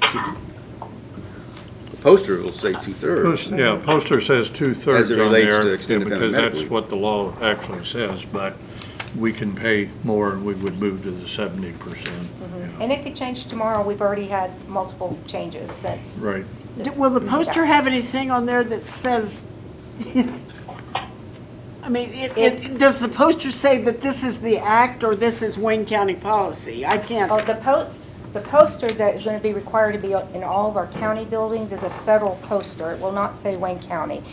The poster will say two-thirds. Yeah, poster says two-thirds As it on relates there, to extended family because medical that's what the law actually says, but we can pay more, and we would move to the 70%. And it could change tomorrow. We've already had multiple changes since. Right. this- Will the poster have anything on there that says, I mean, does the poster say that this is the act or this is Wayne County policy? I can't. Oh, the poster that is going to be required to be in all of our county buildings is a federal poster. It will not say Wayne County.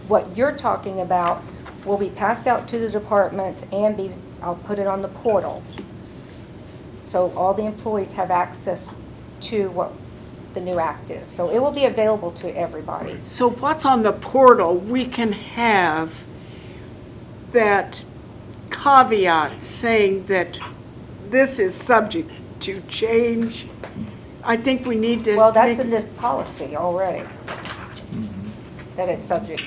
What you're talking about will be passed out to the departments and I'll put it on the portal. So all the employees have access to what the new act is. So it will be available to everybody. So what's on the portal, we can have that caveat saying that this is subject to change. I think we need to. Well, that's make- in this policy already, that it's subject.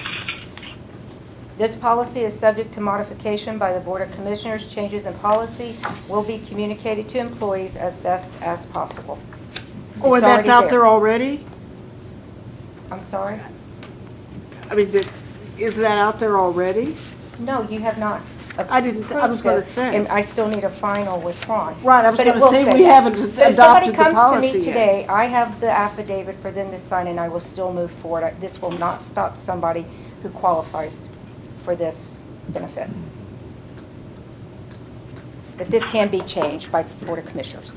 This policy is subject to modification by the Board of Commissioners. Changes in policy will be communicated to employees as best as possible. Oh, It's and that's already out there already? I'm sorry? I mean, is that out there already? No, you have not I didn't- I was approved gonna this, say. And I still need a final with Ron. Right, I was But it gonna will say say we that. haven't But if somebody adopted the comes to policy me yet. today, I have the affidavit for them to sign, and I will still move forward. This will not stop somebody who qualifies for this benefit. But this can be changed by the Board of Commissioners,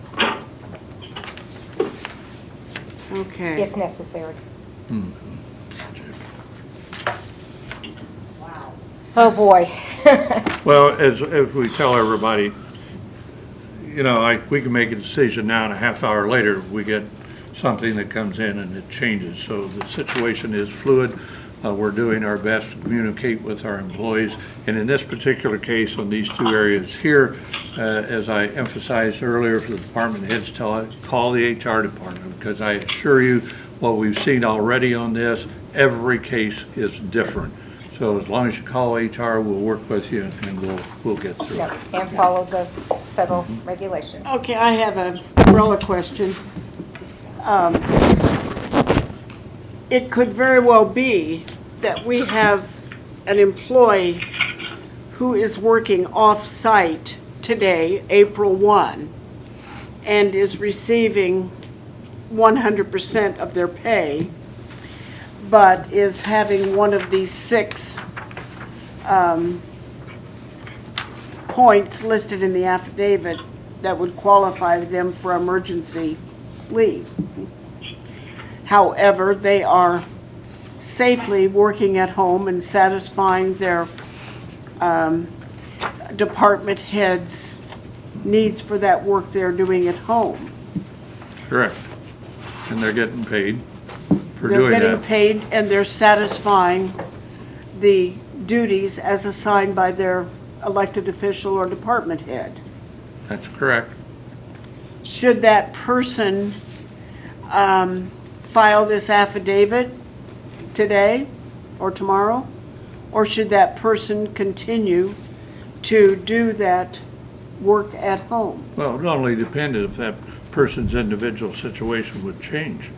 Okay. if necessary. Oh, boy. Well, as we tell everybody, you know, we can make a decision now, and a half hour later, we get something that comes in and it changes. So the situation is fluid. We're doing our best to communicate with our employees. And in this particular case, on these two areas here, as I emphasized earlier, for the department heads, call the HR department, because I assure you, what we've seen already on this, every case is different. So as long as you call HR, we'll work with you and we'll get through Yep, it. and follow the federal regulation. Okay, I have a umbrella question. It could very well be that we have an employee who is working off-site today, April 1, and is receiving 100% of their pay, but is having one of these 6 points listed in the affidavit that would qualify them for emergency leave. However, they are safely working at home and satisfying their department heads' needs for that work they're doing at home. Correct. And they're getting paid for doing They're getting that. paid and they're satisfying the duties as assigned by their elected official or department head. That's correct. Should that person file this affidavit today or tomorrow? Or should that person continue to do that work at home? Well, it would only depend if that person's individual situation would change.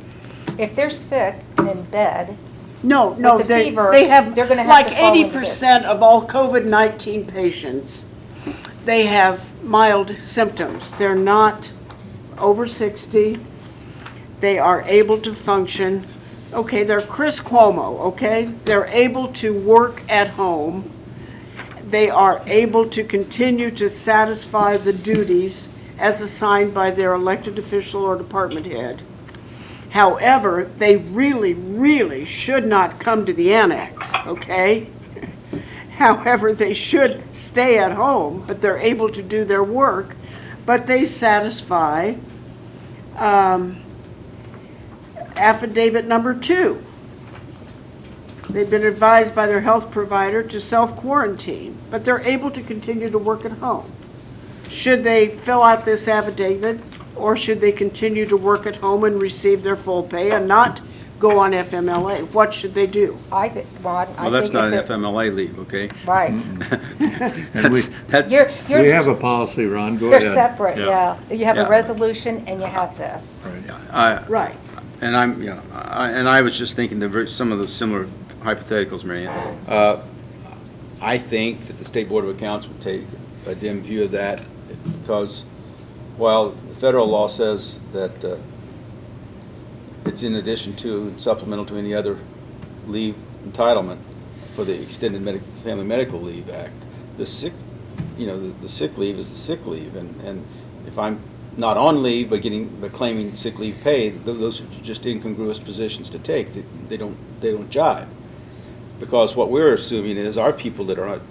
If they're sick and in bed, No, With the fever, they have, they're gonna have like to follow 80% of all COVID-19 patients, they have mild symptoms. They're not over 60. They are able to function. Okay, they're Chris Cuomo, okay? They're able to work at home. They are able to continue to satisfy the duties as assigned by their elected official or department head. However, they really, really should not come to the annex, okay? However, they should stay at home, but they're able to do their work, but they satisfy affidavit number 2. They've been advised by their health provider to self-quarantine, but they're able to continue to work at home. Should they fill out this affidavit, or should they continue to work at home and receive their full pay and not go on FMLA? What should they do? I think, Ron, I Well, that's think not an if they're- FMLA leave, okay? Right. And we, That's, You're- we have a policy, Ron, go They're ahead. separate, yeah. You have Yeah. a resolution and you have this. Right. I, Right. And I was just thinking some of those similar hypotheticals, Marianne. I think that the State Board of Accounts would take a dim view of that because while the federal law says that it's in addition to and supplemental to any other leave entitlement for the Extended Family Medical Leave Act, the sick leave is the sick leave, and if I'm not on leave but claiming sick leave pay, those are just incongruous positions to take. They don't jive. Because what we're assuming is our people that are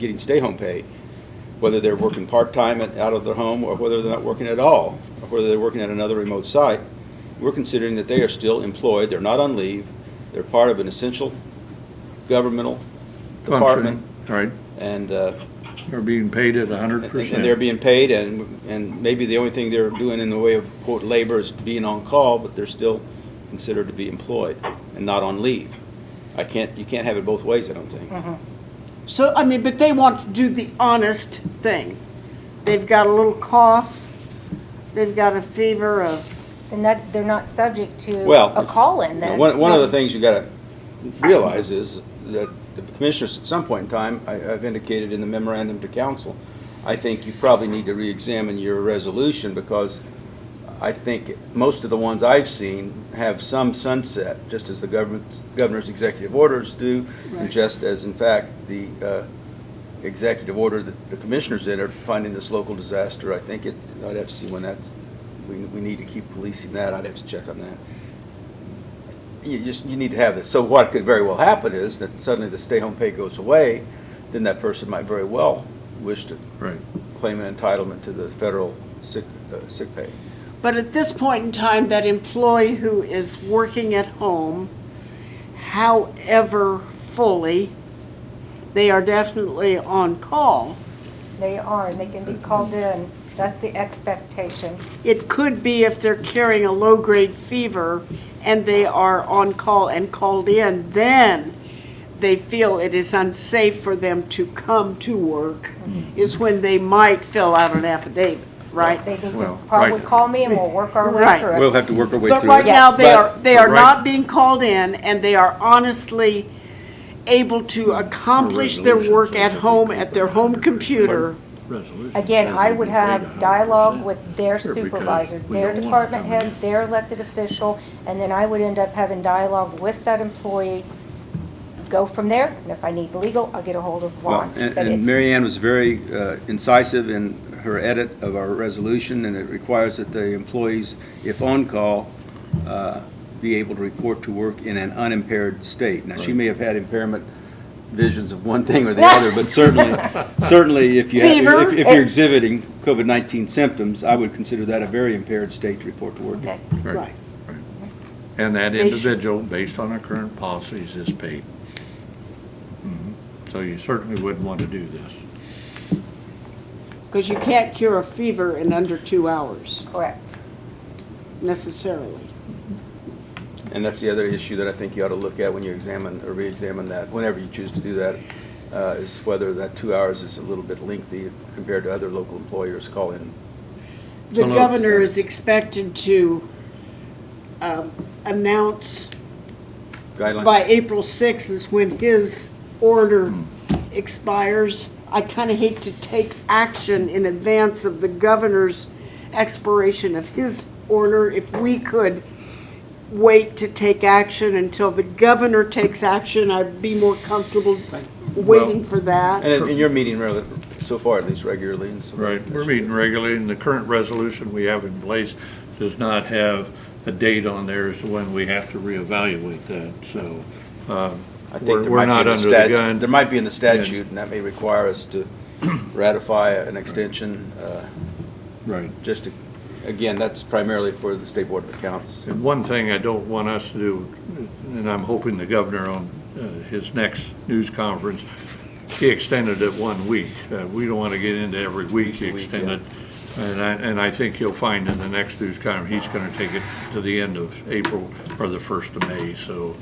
getting stay-home pay, whether they're working part-time out of their home or whether they're not working at all, or whether they're working at another remote site, we're considering that they are still employed, they're not on leave, they're part of an essential governmental department. Right. And They're being paid at 100%. and they're being paid, and maybe the only thing they're doing in the way of, quote, labor is being on call, but they're still considered to be employed and not on leave. You can't have it both ways, I don't think. So, I mean, but they want to do the honest thing. They've got a little cough, they've got a fever of, They're not subject to Well, a call-in then. One of the things you got to realize is that the commissioners, at some point in time, I've indicated in the memorandum to council, I think you probably need to re-examine your resolution because I think most of the ones I've seen have some sunset, just as the governor's executive orders do, and just as, in fact, the executive order that the commissioners entered finding this local disaster. I think I'd have to see when that's. We need to keep policing that. I'd have to check on that. You need to have this. So what could very well happen is that suddenly the stay-home pay goes away, then that person might very well wish to claim an entitlement to the federal sick pay. but at this point in time, that employee who is working at home, however fully, they are definitely on call. They are, and they can be called in. That's the expectation. It could be if they're carrying a low-grade fever and they are on call and called in, then they feel it is unsafe for them to come to work, is when they might fill out an affidavit, right? They need to Well, probably right. call me and we'll work our way Right. through it. We'll have to work our way But through right it. now, Yes. they are But not being called in, and they are honestly able to accomplish their work at home, at their home computer. Again, I would have dialogue with their Sure, because supervisor, we their don't want department them head, their elected official, and then I would end up having dialogue with that employee. Go from there, and if I need legal, I'll get a hold of Well, Vaughn. and But it's- Mary Ann was very incisive in her edit of our resolution, and it requires that the employees, if on call, be able to report to work in an unimpaired state. Now, she may have had impairment visions of one thing or the other, but certainly if Fever. if you're exhibiting COVID-19 symptoms, I would consider that a very impaired state to report to work in. Okay. Right. And that They should- individual, based on our current policies, is paid. So you certainly wouldn't want to do this. Because you can't cure a fever in under 2 hours, Correct. necessarily. And that's the other issue that I think you ought to look at when you examine or re-examine that, whenever you choose to do that, is whether that 2 hours is a little bit lengthy compared to other local employers call-in. The So no- governor is expected to announce Guidelines? by April 6th is when his order expires. I kind of hate to take action in advance of the governor's expiration of his order. If we could wait to take action until the governor takes action, I'd be more comfortable waiting for that. And you're meeting so far, at least regularly. And so Right, we're meeting regularly, and the current resolution we have in place does not have a date on there as to when we have to reevaluate that, so I think there we're might not be in under the the gun. There might be in the statute, and that may require us to ratify an extension, Right. just to, again, that's primarily for the State Board of Accounts. And one thing I don't want us to do, and I'm hoping the governor on his next news conference, he extended it 1 week. We don't want to get into every week he extended. And I think you'll find in the next news conference, he's going to take it to the end of April or the 1st of May. So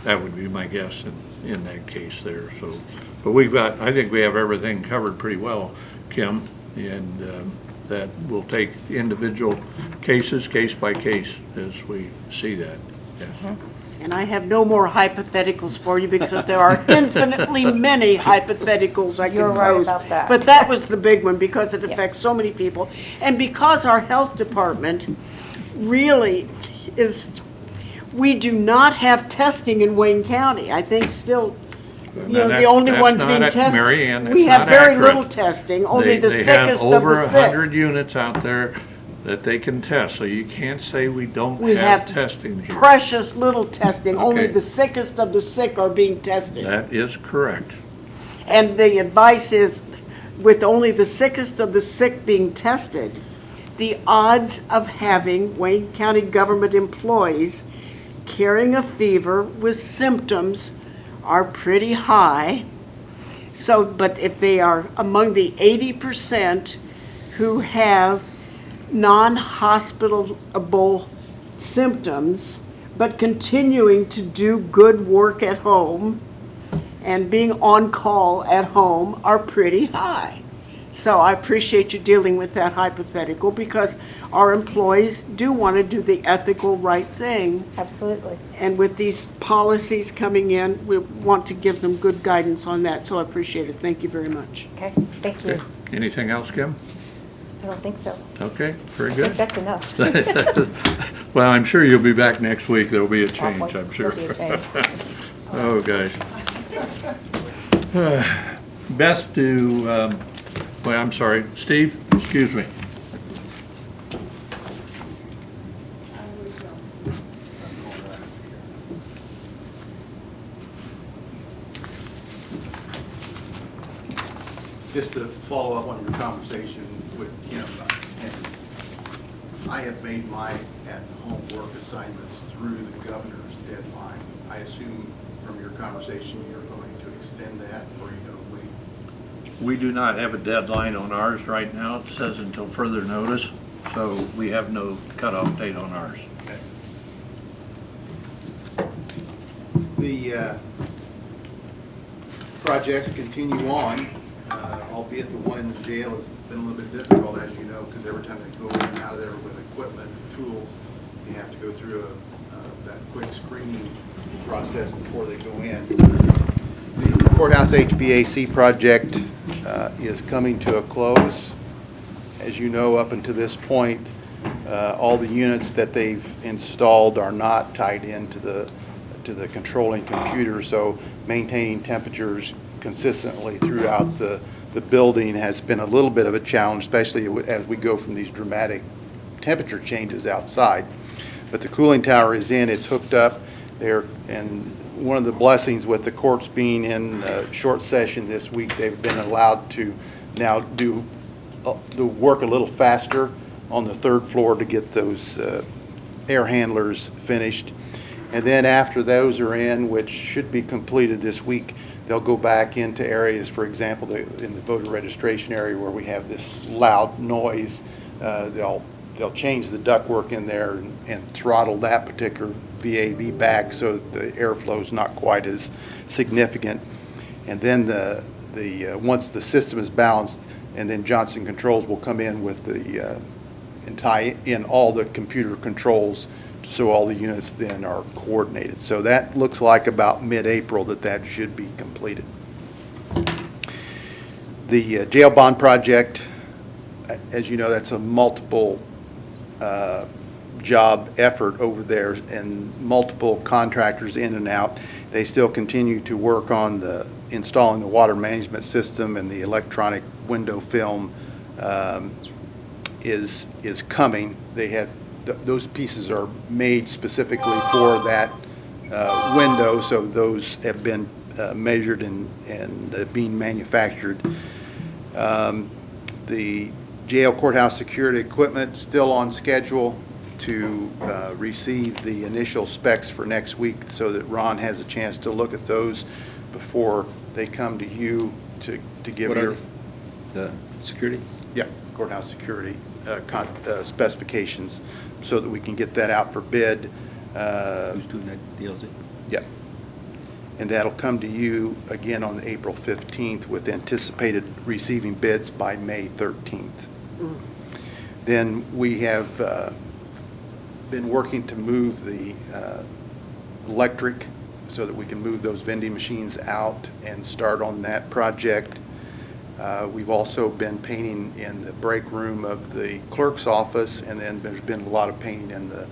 that would be my guess in that case there. So, but I think we have everything covered pretty well, Kim. And that we'll take individual cases, case by case, as we see that. Yes. And I have no more hypotheticals for you because there are infinitely many hypotheticals I could You're right pose. about that. But that was the big one because it Yeah. affects so many people. And because our health department really is, we do not have testing in Wayne County. I think still, Now, the only that's ones not being ac- tested. Mary Ann, We that's have not very accurate. little testing, only the sickest They of have over the sick. 100 units out there that they can test, so you can't say we don't We have have testing here. precious little testing, only Okay. the sickest of the sick are being tested. That is correct. And the advice is, with only the sickest of the sick being tested, the odds of having Wayne County government employees carrying a fever with symptoms are pretty high. So, but if they are among the 80% who have non-hospitable symptoms, but continuing to do good work at home and being on call at home are pretty high. So I appreciate you dealing with that hypothetical because our employees do want to do the ethical right thing. Absolutely. And with these policies coming in, we want to give them good guidance on that. So I appreciate it. Thank you very much. Okay, thank you. Okay. Anything else, Kim? I don't think so. Okay, very I think good. that's enough. Well, I'm sure you'll be back next week. There'll be a change, Hopefully, I'm sure. there'll be a change. Oh, gosh. Best to, well, I'm sorry, Steve, excuse me. Just to follow up on your conversation with Kim, and I have made my at-home work assignments through the governor's deadline. I assume from your conversation, you're going to extend that, or you're going to wait? We do not have a deadline on ours right now. It says until further notice, so we have no cutoff date on ours. Okay. The projects continue on, albeit the one in the jail has been a little bit difficult, as you know, because every time they go in and out of there with equipment and tools, you have to go through that quick screening process before they go in. The courthouse HVAC project is coming to a close. As you know, up until this point, all the units that they've installed are not tied into the controlling computer, so maintaining temperatures consistently throughout the building has been a little bit of a challenge, especially as we go from these dramatic temperature changes outside. But the cooling tower is in, it's hooked up there, and one of the blessings with the courts being in short session this week, they've been allowed to now do the work a little faster on the third floor to get those air handlers finished. And then after those are in, which should be completed this week, they'll go back into areas, for example, in the voter registration area where we have this loud noise. They'll change the ductwork in there and throttle that particular VAV back so that the airflow is not quite as significant. And then once the system is balanced, and then Johnson Controls will come in with and tie in all the computer controls so all the units then are coordinated. So that looks like about mid-April that should be completed. The jail bond project, as you know, that's a multiple job effort over there and multiple contractors in and out. They still continue to work on installing the water management system, and the electronic window film is coming. They had those pieces are made specifically for that window, so those have been measured and being manufactured. The jail courthouse security equipment still on schedule to receive the initial specs for next week so that Ron has a chance to look at those before they come to you to give What are your... The security? Yeah, courthouse security specifications so that we can get that out for bid. Who's doing that, DLZ? Yeah. And that'll come to you again on April 15th with anticipated receiving bids by May 13th. Then we have been working to move the electric so that we can move those vending machines out and start on that project. We've also been painting in the break room of the clerk's office, and then there's been a lot of painting in the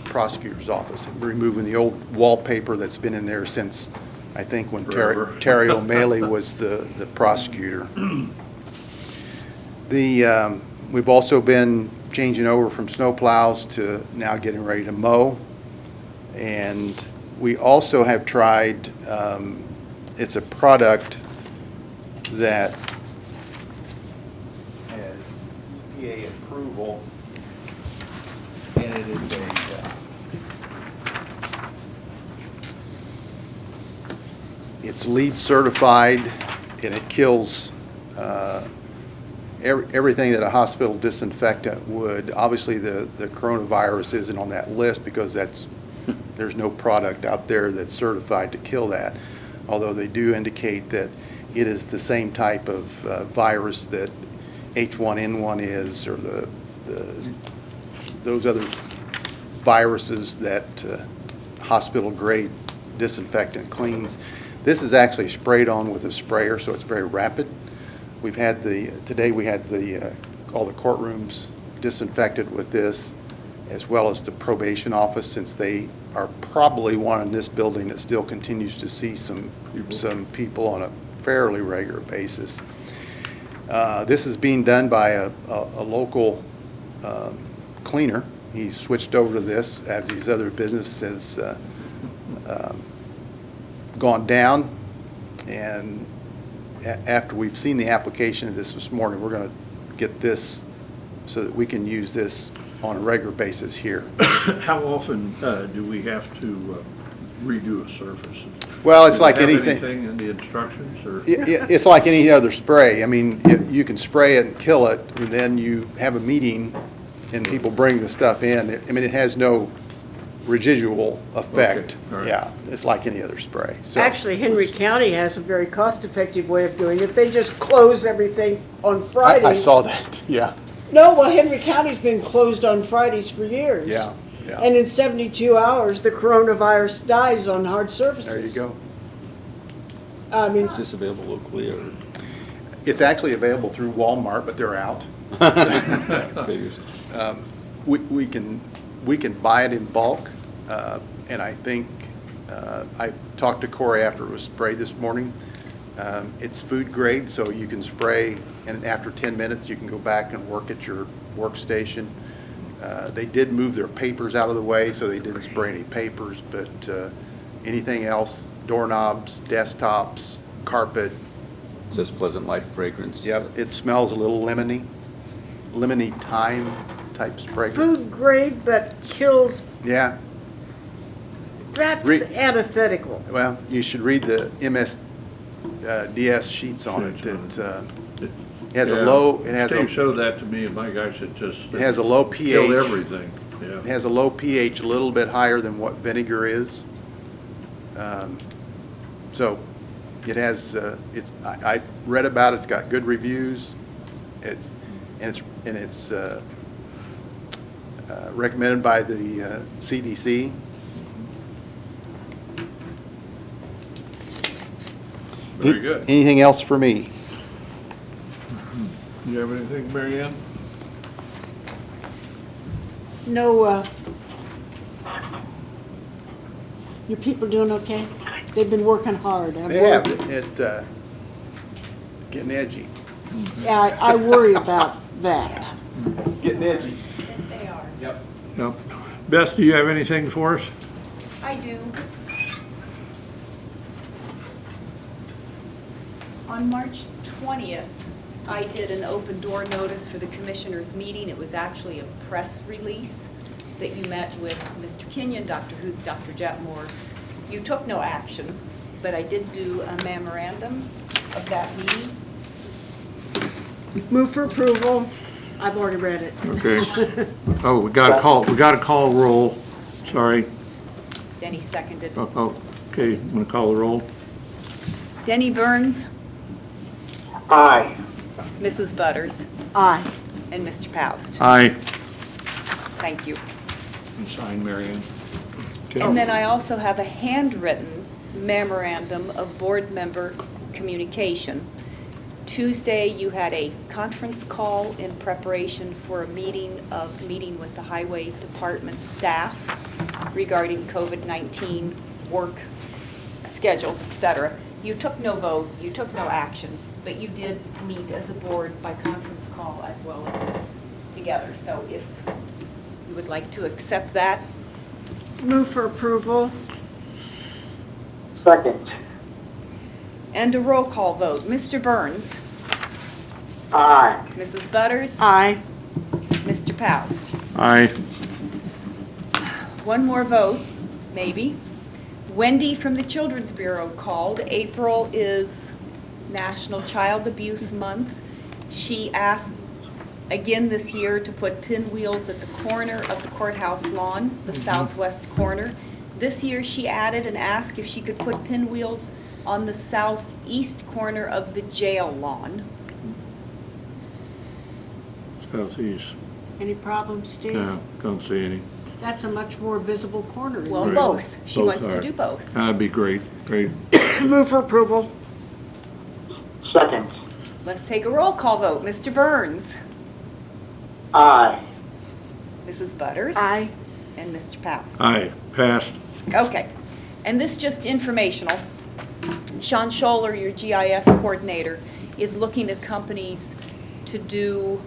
prosecutor's office, removing the old wallpaper that's been in there since, I think, when Terry O'Malley was the prosecutor. We've also been changing over from snow plows to now getting ready to mow. And we also have tried, it's a product that has EPA approval, and it is it's LEED certified, and it kills everything that a hospital disinfectant would. Obviously, the coronavirus isn't on that list because there's no product out there that's certified to kill that, although they do indicate that it is the same type of virus that H1N1 is, or those other viruses that hospital-grade disinfectant cleans. This is actually sprayed on with a sprayer, so it's very rapid. We've had today we had all the courtrooms disinfected with this, as well as the probation office, since they are probably one in this building that still continues to see some people on a fairly regular basis. This is being done by a local cleaner. He's switched over to this as his other business has gone down, and after we've seen the application of this morning, we're going to get this so that we can use this on a regular basis here. How often do we have to redo a surface? Well, it's like anything. anything. In the instructions, or? It's like any other spray. I mean, you can spray it and kill it, and then you have a meeting and people bring the stuff in. I mean, it has no residual effect. Okay, all right. Yeah, it's like any other spray. So, Actually, Henry County has a very cost-effective way of doing it. They just close everything on Fridays. I saw that, yeah. No, well, Henry County's been closed on Fridays for years. Yeah. And in 72 hours, the coronavirus dies on hard surfaces. There you go. I mean, Is this available locally or? It's actually available through Walmart, but they're out. Figures. We can buy it in bulk, and I think, I talked to Corey after it was sprayed this morning. It's food grade, so you can spray, and after 10 minutes, you can go back and work at your workstation. They did move their papers out of the way, so they didn't spray any papers, but anything else, doorknobs, desktops, carpet. It says pleasant light fragrance. Yep, it smells a little lemony thyme type fragrance. food grade, but kills, Yeah, that's antithetical. well, you should read the MSDS sheets on it. It has a Yeah. low, Steve showed that to me, and my guy said just. it has a low pH. Killed everything, It yeah. has a low pH, a little bit higher than what vinegar is. So it has, I read about it, it's got good reviews. It's recommended by the CDC. Very good. Anything else for me? Do you have anything, Mary Ann? No, your people doing okay? They've been working hard. They have it, getting edgy. Yeah, I worry about that. Getting edgy. They are. Yep. Yep. Beth, do you have anything for us? I do. On March 20th, I did an open door notice for the commissioners' meeting. It was actually a press release that you met with Mr. Kenyon, Dr. Huth, Dr. Jetmore. You took no action, but I did do a memorandum of that meeting. Move for approval. I've already read it. Okay. Oh, we got to call roll. Sorry. Denny seconded. Oh, okay, I'm going to call the roll. Denny Burns, Aye. Mrs. Butters. Aye. and Mr. Paust. Aye. Thank you. And sign, Marion. And then I also have a handwritten memorandum of board member communication. Tuesday, you had a conference call in preparation for a meeting with the Highway Department staff regarding COVID-19 work schedules, et cetera. You took no vote, you took no action, but you did meet as a board by conference call as well as together. So if you would like to accept that. Move for approval. Second. And a roll call vote. Mr. Burns? Aye. Mrs. Butters? Aye. Mr. Paust? Aye. One more vote, maybe. Wendy from the Children's Bureau called. April is National Child Abuse Month. She asked again this year to put pinwheels at the corner of the courthouse lawn, the southwest corner. This year she added and asked if she could put pinwheels on the southeast corner of the jail lawn. Southeast. Any problems, Steve? No, don't see any. That's a much more visible corner. Well, Right. both. She Both wants to are. do both. That'd be great, great. Move for approval. Second. Let's take a roll call vote. Mr. Burns? Aye. Mrs. Butters? Aye. And Mr. Paust? Aye, passed. Okay, and this just informational. Sean Scholler, your GIS coordinator, is looking at companies to do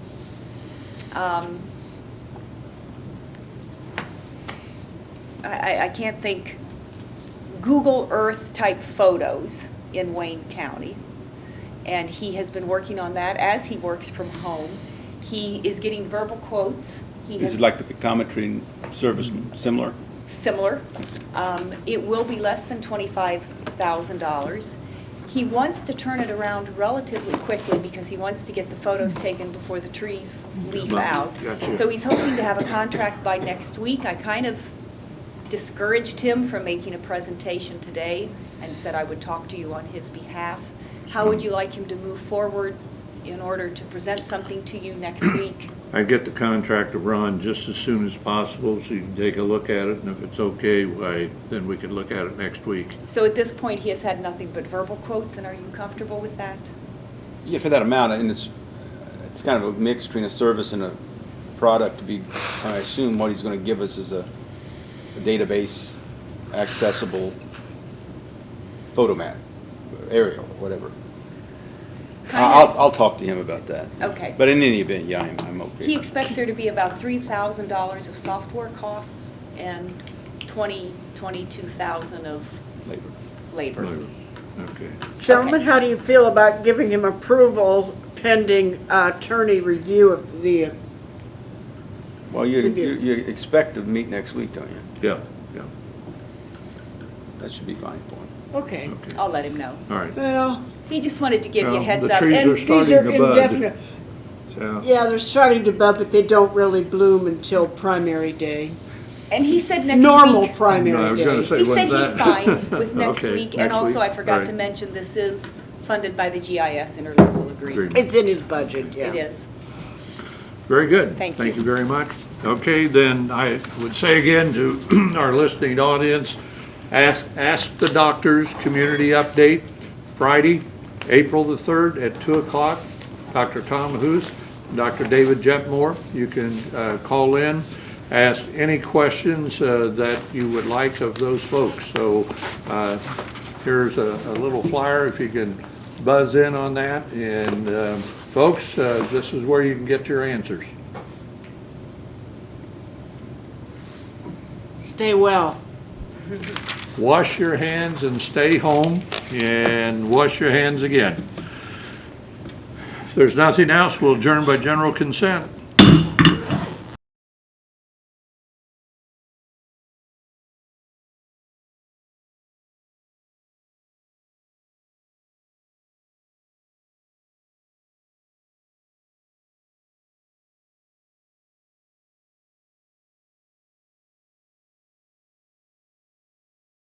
I can't think, Google Earth type photos in Wayne County. And he has been working on that as he works from home. He is getting verbal quotes. He This has is like the pictometry service, similar? similar. It will be less than $25,000. He wants to turn it around relatively quickly because he wants to get the photos taken before the trees leaf out. Gotcha. So he's hoping to have a contract by next week. I kind of discouraged him from making a presentation today and said I would talk to you on his behalf. How would you like him to move forward in order to present something to you next week? I'd get the contract to Ron just as soon as possible so you can take a look at it, and if it's okay, why, then we can look at it next week. So at this point, he has had nothing but verbal quotes, and are you comfortable with that? Yeah, for that amount, and it's kind of a mix between a service and a product to be, I assume what he's going to give us is a database accessible photo map, aerial, whatever. I'll talk to him about that. Okay. But in any event, yeah, I'm okay. He expects there to be about $3,000 of software costs and $22,000 of labor. Okay. Gentlemen, Okay. how do you feel about giving him approval pending attorney review of the, Well, you Review. you expect to meet next week, don't you? Yeah, yeah, That should be fine for him. okay. okay. I'll let him know. All right. Well, He just wanted to give you a Well, heads the up. trees And are these starting are to bud. indefinite. Yeah. Yeah, they're starting to bud, but they don't really bloom until primary day. and he said next Normal week. No, I primary was gonna day. say, He said when's he's that? fine with next Okay, week. And next also, I week. forgot All to right. mention, this is funded by the GIS interlocal agreement. It's in his budget, yeah. It is. Very good. Thank you. Thank you very much. Okay, then I would say again to our listening audience, ask the doctors, community update, Friday, April the 3rd at 2 o'clock. Dr. Tom Huth, Dr. David Jetmore, you can call in, ask any questions that you would like of those folks. So here's a little flyer if you can buzz in on that. And folks, this is where you can get your answers. Stay well. Wash your hands and stay home, and wash your hands again. If there's nothing else, we'll adjourn by general consent.